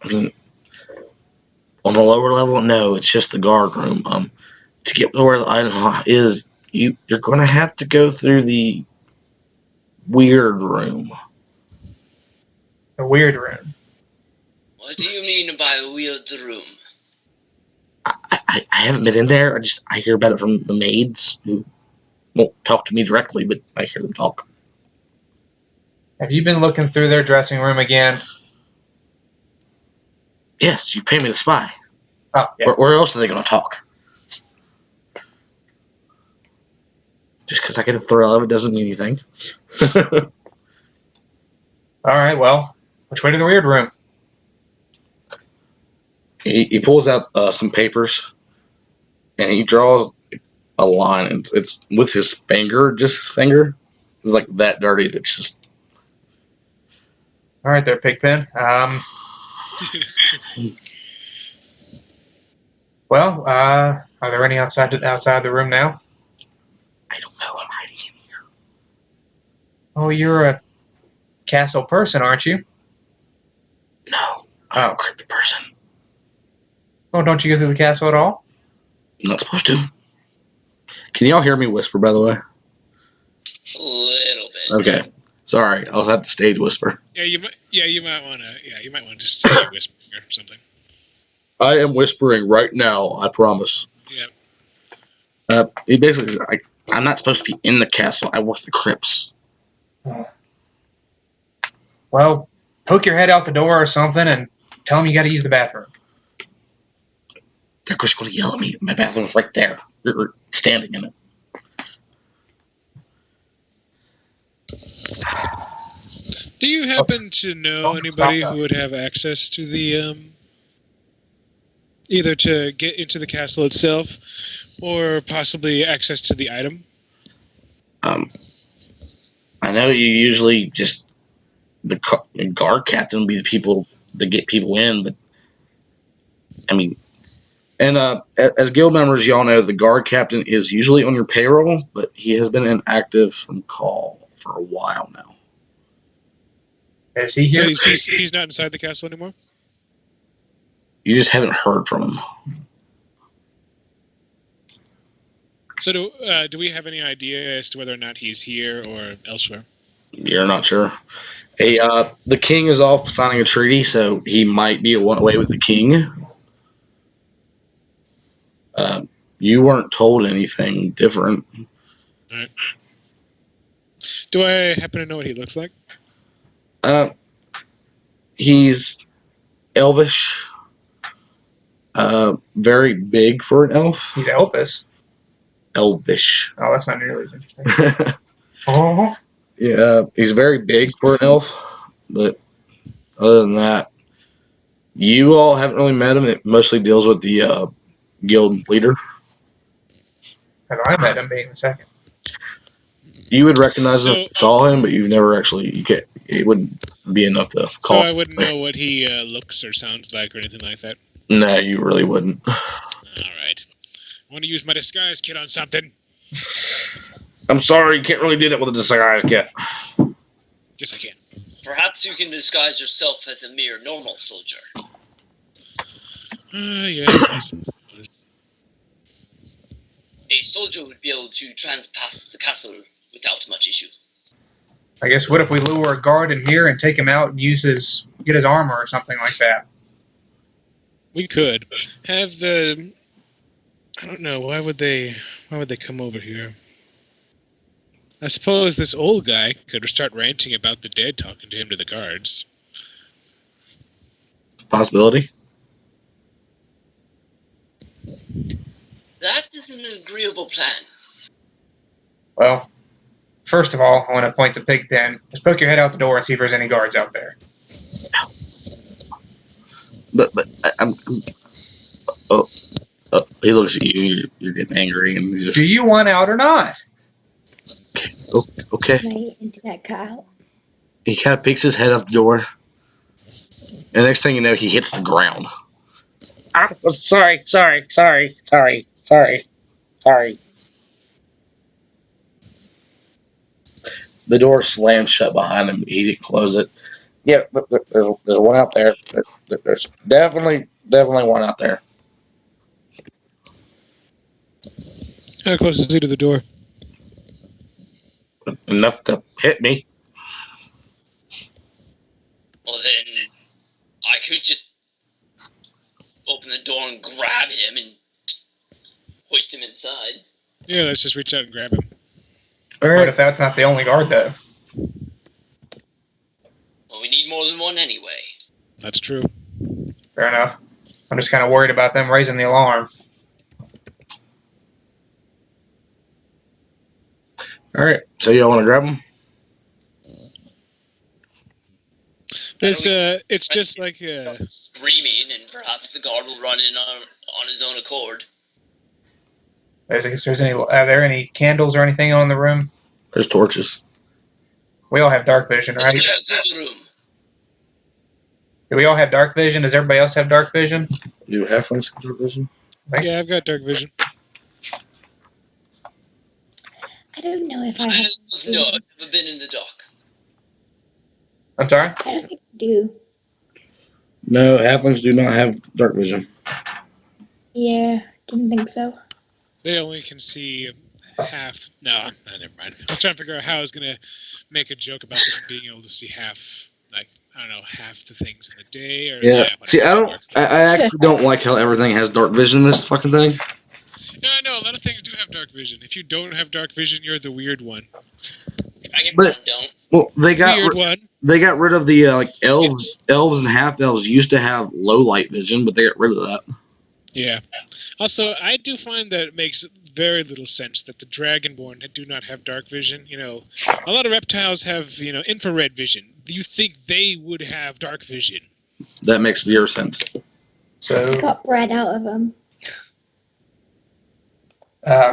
I mean, on the lower level, no, it's just the guard room. To get to where the item is, you're going to have to go through the weird room. The weird room. What do you mean by weird room? I haven't been in there. I hear about it from the maids who won't talk to me directly, but I hear them talk. Have you been looking through their dressing room again? Yes, you pay me to spy. Oh, yeah. Where else are they going to talk? Just because I get a thrill of it doesn't mean anything. All right, well, which way to the weird room? He pulls out some papers and he draws a line. And it's with his finger, just his finger. It's like that dirty. That's just. All right, there, Pigpen. Well, are there any outside the room now? I don't know. I'm hiding in here. Oh, you're a castle person, aren't you? No, I'm a cryptic person. Oh, don't you go through the castle at all? I'm not supposed to. Can y'all hear me whisper, by the way? A little bit. Okay. Sorry, I'll have to stage whisper. You might want to just say you whisper or something. I am whispering right now. I promise. Yeah. He basically says, I'm not supposed to be in the castle. I work the crypts. Well, poke your head out the door or something and tell them you got to use the bathroom. They're just going to yell at me. My bathroom's right there. You're standing in it. Do you happen to know anybody who would have access to the either to get into the castle itself or possibly access to the item? I know you usually just the guard captain would be the people that get people in, but I mean, and as guild members, y'all know the guard captain is usually on your payroll, but he has been inactive from call for a while now. Is he here? So he's not inside the castle anymore? You just haven't heard from him. So do we have any idea as to whether or not he's here or elsewhere? You're not sure. Hey, the king is off signing a treaty, so he might be away with the king. You weren't told anything different. All right. Do I happen to know what he looks like? He's elvish. Very big for an elf. He's Elvis. Elvish. Oh, that's not nearly as interesting. Oh. Yeah, he's very big for an elf, but other than that, you all haven't really met him. It mostly deals with the guild leader. Have I met him being the second? You would recognize him if So- you saw him, but you've never actually. You can't. It wouldn't be enough to So call. I wouldn't know what he looks or sounds like or anything like that. Nah, you really wouldn't. All right. I want to use my disguise kit on something. I'm sorry, you can't really do that with a disguise kit. Yes, I can. Perhaps you can disguise yourself as a mere normal soldier. Yes, I suppose. A soldier would be able to transpass the castle without much issue. I guess what if we lure a guard in here and take him out and get his armor or something like that? We could have the. I don't know. Why would they come over here? I suppose this old guy could start ranting about the dead, talking to him to the guards. Possibility. That is an agreeable plan. Well, first of all, I want to point to Pigpen. Just poke your head out the door and see if there's any guards out there. But I'm he looks at you. You're getting angry, and he's just Do you want out or not? okay. My internet cut out. He kind of peeks his head out the door, and the next thing you know, he hits the ground. Sorry. The door slammed shut behind him. He didn't close it. Yeah, there's one out there. There's definitely one out there. How close is he to the door? Enough to hit me. Well, then I could just open the door and grab him and hoist him inside. Yeah, let's just reach out and grab him. All What right. if that's not the only guard, though? Well, we need more than one anyway. That's true. Fair enough. I'm just kind of worried about them raising the alarm. All right. So y'all want to grab him? It's just like Screaming, and perhaps the guard will run in on his own accord. Are there any candles or anything on the room? There's torches. We all have dark vision, right? Let's go to the room. Do we all have dark vision? Does everybody else have dark vision? You have some vision? Thanks. yeah, I've got dark vision. I don't know if I have. No, I've never been in the dock. I'm sorry? I don't think I do. No, halflings do not have dark vision. Yeah, didn't think so. They only can see half. No, never mind. I'm trying to figure out how I was gonna make a joke about them being able to see half, like I don't know, half the things in the day. Or Yeah. whatever. See, I actually don't like how everything has dark vision in this fucking thing. Yeah, I know a lot of things do have dark vision. If you don't have dark vision, you're the weird one. Dragonborn don't. Well, they got Weird one. they got rid of the like elves and half elves used to have low light vision, but they got rid of that. Yeah. Also, I do find that it makes very little sense that the Dragonborn do not have dark vision. You know, a lot of reptiles have, infrared vision. You think they would have dark vision? That makes zero sense. So, Got bread out of them.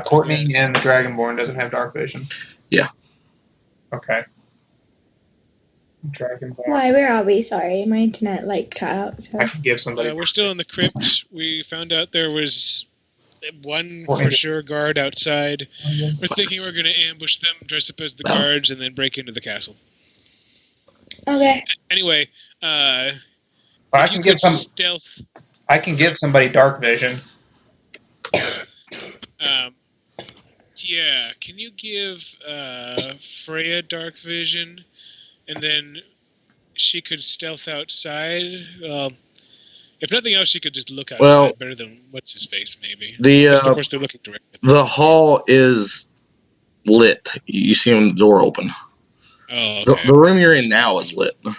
Courtney and the Dragonborn doesn't have dark vision. Yeah. Okay. Dragonborn. Why? Where are we? Sorry, my internet cut out. So I can give somebody. We're still in the crypt. We found out there was one Courtney. for sure guard outside. We're thinking we're going to ambush them, dress up as the guards, and then break into the castle. okay. Anyway, I if can you give could some. stealth. I can give somebody dark vision. Yeah, can you give Freya dark vision, and then she could stealth outside? If nothing else, she could just look outside Well, better than what's his face, maybe. The Of course, they're looking directly. the hall is lit. You see the door open. Oh, The, okay. the room you're in now is lit. Yeah.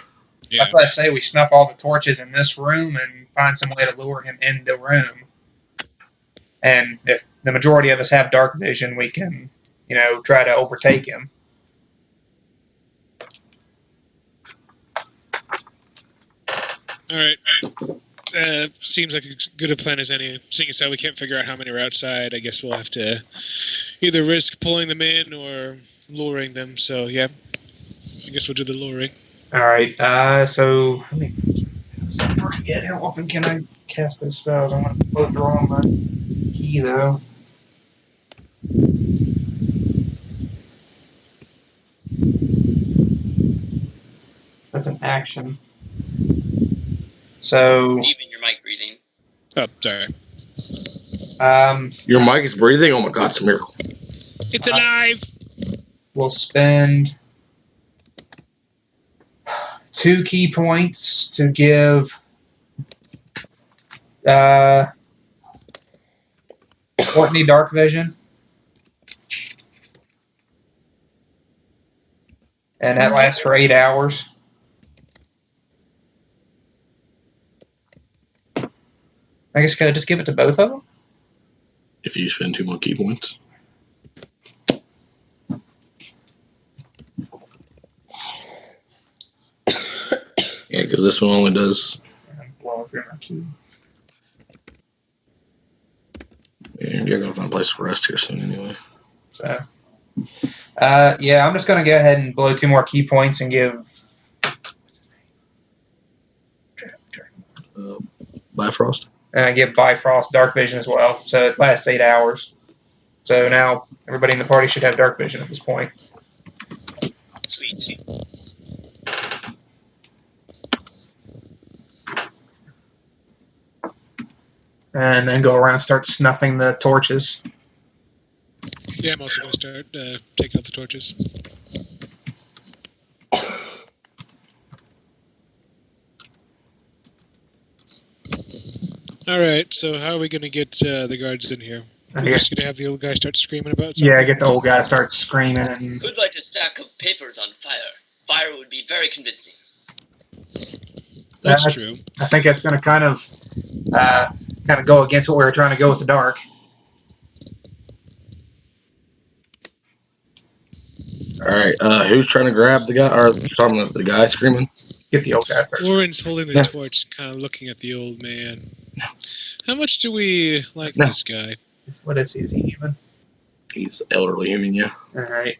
That's why I say we snuff all the torches in this room and find some way to lure him in the room. And if the majority of us have dark vision, we can, try to overtake him. All right. Seems like as good a plan as any. Seeing as how we can't figure out how many are outside, I guess we'll have to either risk pulling them in or luring them. So yeah, I guess we'll do the luring. All right. So how many spells have I forget? How often can I cast those spells? I want to blow through all my key though. That's an action. So Even your mic reading. Oh, sorry. Your mic is breathing? Oh my god, it's a miracle. It's alive. we'll spend 2 key points to give Courtney dark vision. And that lasts for 8 hours. I guess could I just give it to both of them? If you spend 2 more key points. Yeah, because this one only does. I'm blowing through my key. Yeah, you're gonna find a place to rest here soon anyway. So, yeah, I'm just gonna go ahead and blow 2 more key points and give. What's his name? Bifrost? Give Bifrost dark vision as well. So it lasts 8 hours. So now everybody in the party should have dark vision at this point. Sweet. And then go around and start snuffing the torches. Yeah, I'm also going to start taking out the torches. All right, so how are we going to get the guards in here? We're just going to have the old guy start screaming about something? Yeah, get the old guy to start screaming. And Who'd like a stack of papers on fire? Fire would be very convincing. That's true. I think that's going to kind of go against what we were trying to go with the dark. All right, who's trying to grab the guy? Or talking about the guy screaming? Get the old guy first. Warren's holding the torch, kind of looking at the old man. How much do we like this guy? What is he? Is he human? He's elderly human, yeah. All right.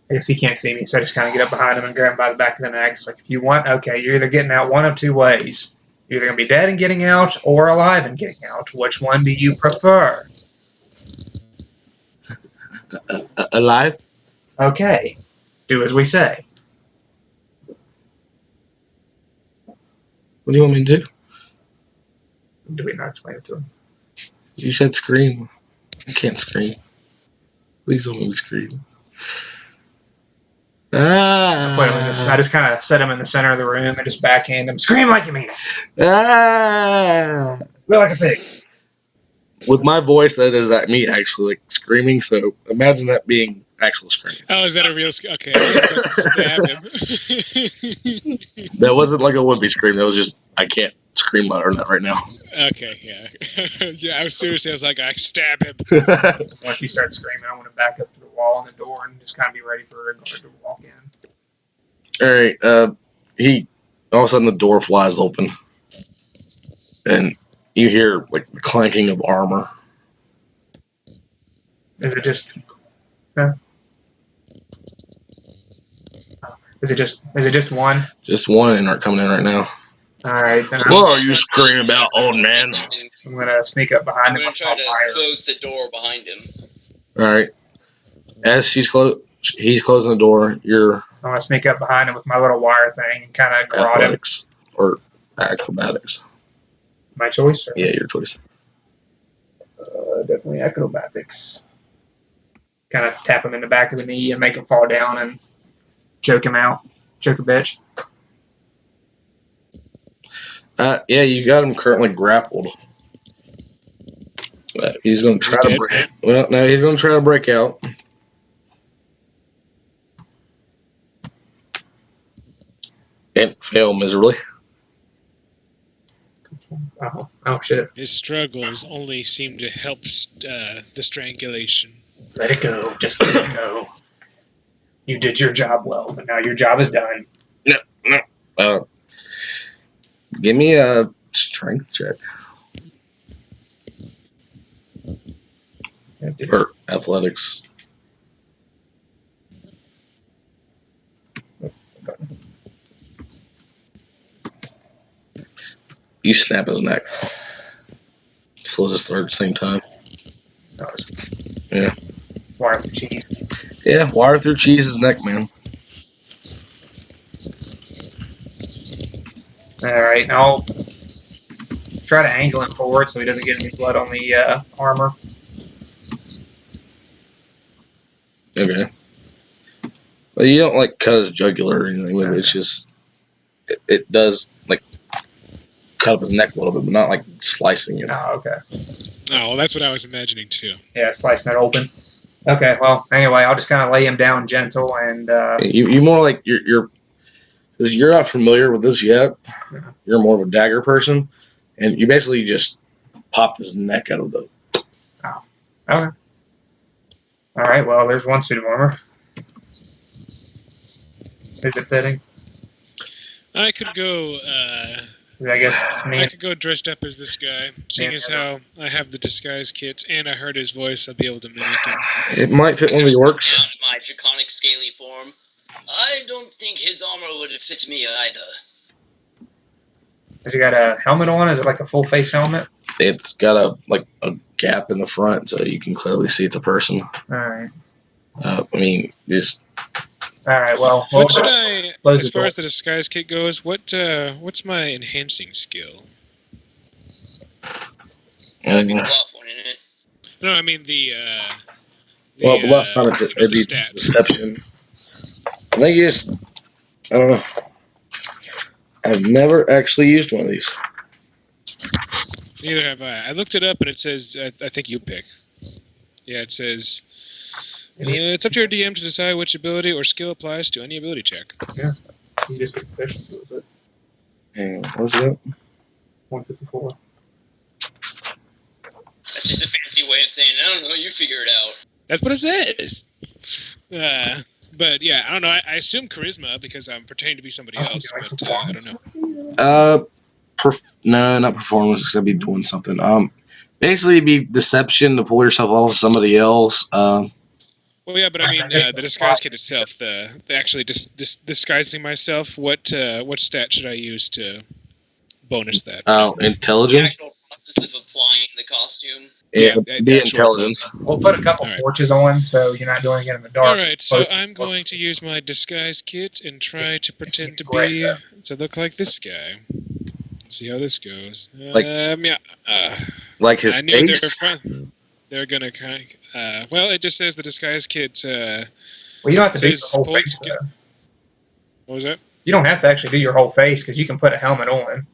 I guess he can't see me, so I just kind of get up behind him and grab him by the back of the neck. It's like, if you want, okay, you're either getting out one of 2 ways. You're either going to be dead and getting out, or alive and getting out. Which one do you prefer? Alive? Okay. Do as we say. What do you want me to do? Do we not explain it to him? You said scream. I can't scream. Please don't make me scream. I just kind of set him in the center of the room and just backhand him. Scream like you mean it. Ah! Feel like a pig. With my voice, that is that me actually like screaming. So imagine that being actual screaming. Oh, is that a real... Okay, I was about to stab him. That wasn't like a wimpy scream. That was just, I can't scream louder than that right now. Okay, yeah. Yeah, I was like, I stab him. Once you start screaming, I want to back up to the wall and the door and just kind of be ready for a guard to walk in. All right. All of a sudden the door flies open, and you hear like the clanking of armor. Is it just? No. Is it just one? Just one and are coming in right now. All right. Then What are you screaming about, old man? I'm gonna sneak up behind I'm him. going to try to close the door behind him. All right. As he's closing the door, you're I'm gonna sneak up behind him with my little wire thing and kind of garrot him. athletics or acrobatics. My choice? Or? Yeah, your choice. Definitely acrobatics. Kind of tap him in the back of the knee and make him fall down and choke him out. Choke a bitch. Yeah, you got him currently grappled. He's going to try to break. Well, no, he's going to try to break out. And fail miserably. Oh shit. His struggles only seem to help the strangulation. Let it go. Just let it go. You did your job well, but now your job is done. No. Give me a strength check. Or athletics. You snap his neck. Slit his throat at the same time. No, it's Yeah. wire with cheese. Yeah, wire through cheese's neck, man. All right, now I'll try to angle him forward so he doesn't get any blood on the armor. Okay. But you don't like cut his jugular or anything with it. It's just it does like cut up his neck a little bit, but not like slicing it. Oh, okay. Oh, well, that's what I was imagining too. Yeah, slicing it open. Okay, well, anyway, I'll just kind of lay him down gentle and You more like you're because you're not familiar with this yet. Yeah. You're more of a dagger person, and you basically just pop his neck out of the. okay. All right, well, there's one suit of armor. Is it fitting? I could go. I guess me. I could go dressed up as this guy, seeing as how I have the disguise kit and I heard his voice. I'll be able to mimic him. It might fit one of the orcs. Beyond my draconic scaly form, I don't think his armor would have fit me either. Has he got a helmet on? Is it like a full face helmet? It's got a gap in the front, so you can clearly see it's a person. All right. I mean, just All right. Well, What should I, close as the far door. as the disguise kit goes, what's my enhancing skill? and, Bluff one in it. No, I mean the well, bluff's not the it'd be stats. deception. I think it's I don't know. I've never actually used one of these. Neither have I. I looked it up and it says I think you pick. Yeah, it says it's up to your DM to decide which ability or skill applies to any ability check. You just get proficiency with it. And what's it? 154. That's just a fancy way of saying, I don't know, you figure it out. That's what it says. But yeah, I don't know. I assume charisma because I'm pretending to be somebody else, but I don't know. No, not performance, because I'd be doing something. Basically, it'd be deception to pull yourself off of somebody else. Well, yeah, but I mean the disguise kit itself, the actually disguising myself. What stat should I use to bonus that? The Intelligence. actual process of applying the costume. Yeah, the be actual- intelligence. We'll put a couple All right. torches on so you're not doing it in the dark. All right, so Both- I'm going to use my disguise kit and try to pretend to great, be though. to look like this guy. Let's see how this goes. Like- Yeah. Like his I knew face. they're gonna kind of. Well, it just says the disguise kit. Well, you don't have to do your says whole pulls- face, though. What was that? You don't have to actually do your whole face because you can put a helmet on.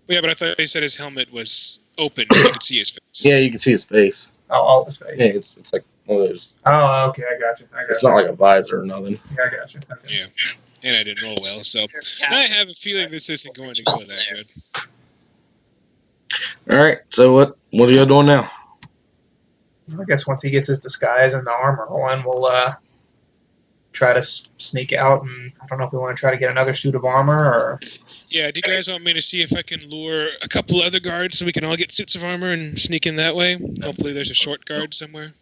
Yeah, but I thought he said his helmet was open so you could see his face. Yeah, you can see his face. Oh, all of his face. Yeah, it's like one of those. Oh, okay, I got you. It's not like a visor or nothing. Yeah, I got you. Okay. Yeah. And I didn't roll well, so I have a feeling this isn't going to go that good. All right. So what are y'all doing now? I guess once he gets his disguise and the armor on, we'll try to sneak out. And I don't know if we want to try to get another suit of armor or. Yeah, do you guys want me to see if I can lure a couple other guards so we can all get suits of armor and sneak in that way? Hopefully there's a short guard somewhere.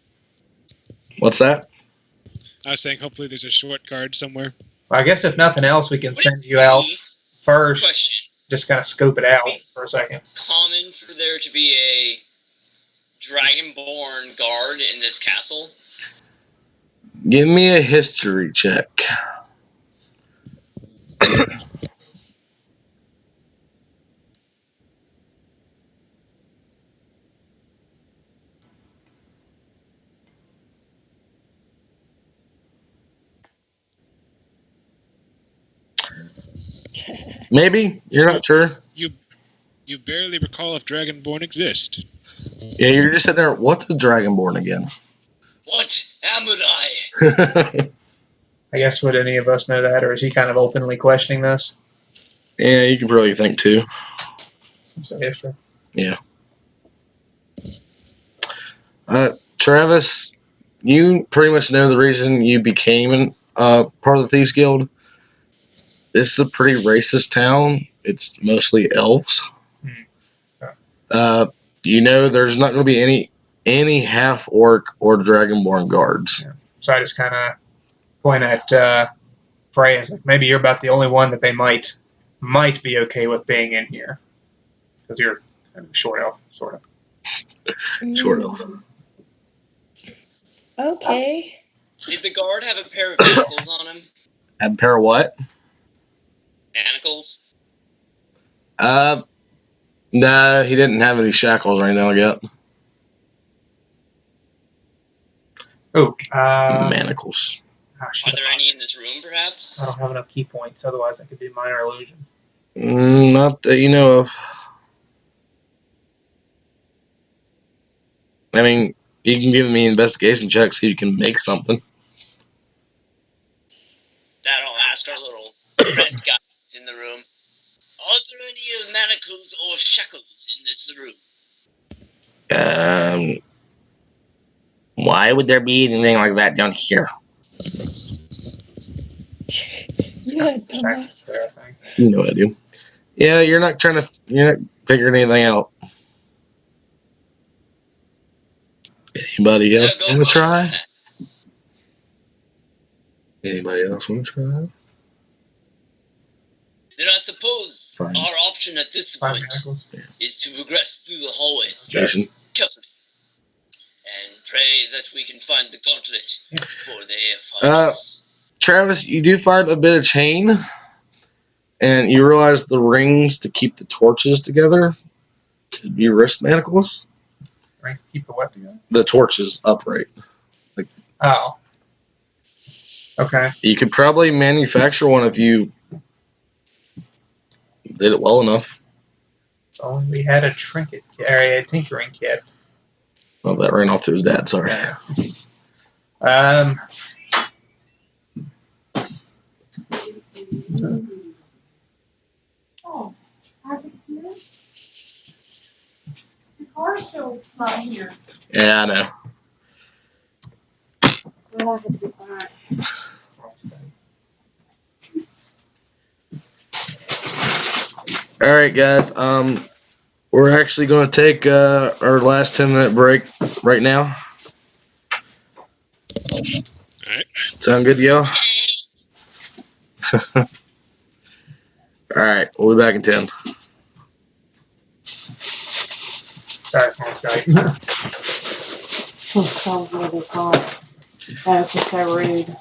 What's that? I was saying hopefully there's a short guard somewhere. I guess if nothing else, we can send you out first. Question. Just kind of scope it out for a second. Common for there to be a dragonborn guard in this castle? Give me a history check. Maybe you're not sure. You barely recall if Dragonborn exist. Yeah, you're just sitting there. What's a dragonborn again? What am I? I guess would any of us know that, or is he kind of openly questioning this? Yeah, you can probably think too. So history. Travis, you pretty much know the reason you became part of the Thieves Guild. This is a pretty racist town. It's mostly elves. You know, there's not going to be any half orc or dragonborn guards. Yeah. So I just kind of point at Freya. It's like maybe you're about the only one that they might be okay with being in here. Because you're kind of a short elf, sort of. Short elf. Okay. Did the guard have a pair of manacles on him? Have a pair of what? Manacles? Nah, he didn't have any shackles or anything like that. Oh, Manacles. Are there any in this room, perhaps? I don't have enough key points, otherwise I could do minor illusion. Not that you know of. I mean, you can give me an investigation check so you can make something. That'll ask our little red guy who's in the room. Are there any manacles or shackles in this room? Why would there be anything like that down here? Yeah, Checks dumbass. there, I think. You know what I do. Yeah, you're not figuring anything out. Anybody else Go want to for it. try? Anybody else want to try? Then I suppose Fine. our option at this 5 point manacles. is to progress through the hallways Jason? carefully and pray that we can find the gauntlet before they find us. Travis, you do find a bit of chain, and you realize the rings to keep the torches together could be wrist manacles. Rings to keep the what together? The torches upright. Oh. Okay. You could probably manufacture one if you did it well enough. If only we had a trinket kit, or a tinkering kit. Oh, that ran off to his dad, sorry. Yeah. Oh, Isaac's here? The car's still not here. Yeah, I know. Well, I have to get back. All right, guys. We're actually going to take our last 10-minute break right now. All right. Sound good to y'all? All right, we'll be back in 10. Sorry, Oh, so good, it's hot. That's just so rude.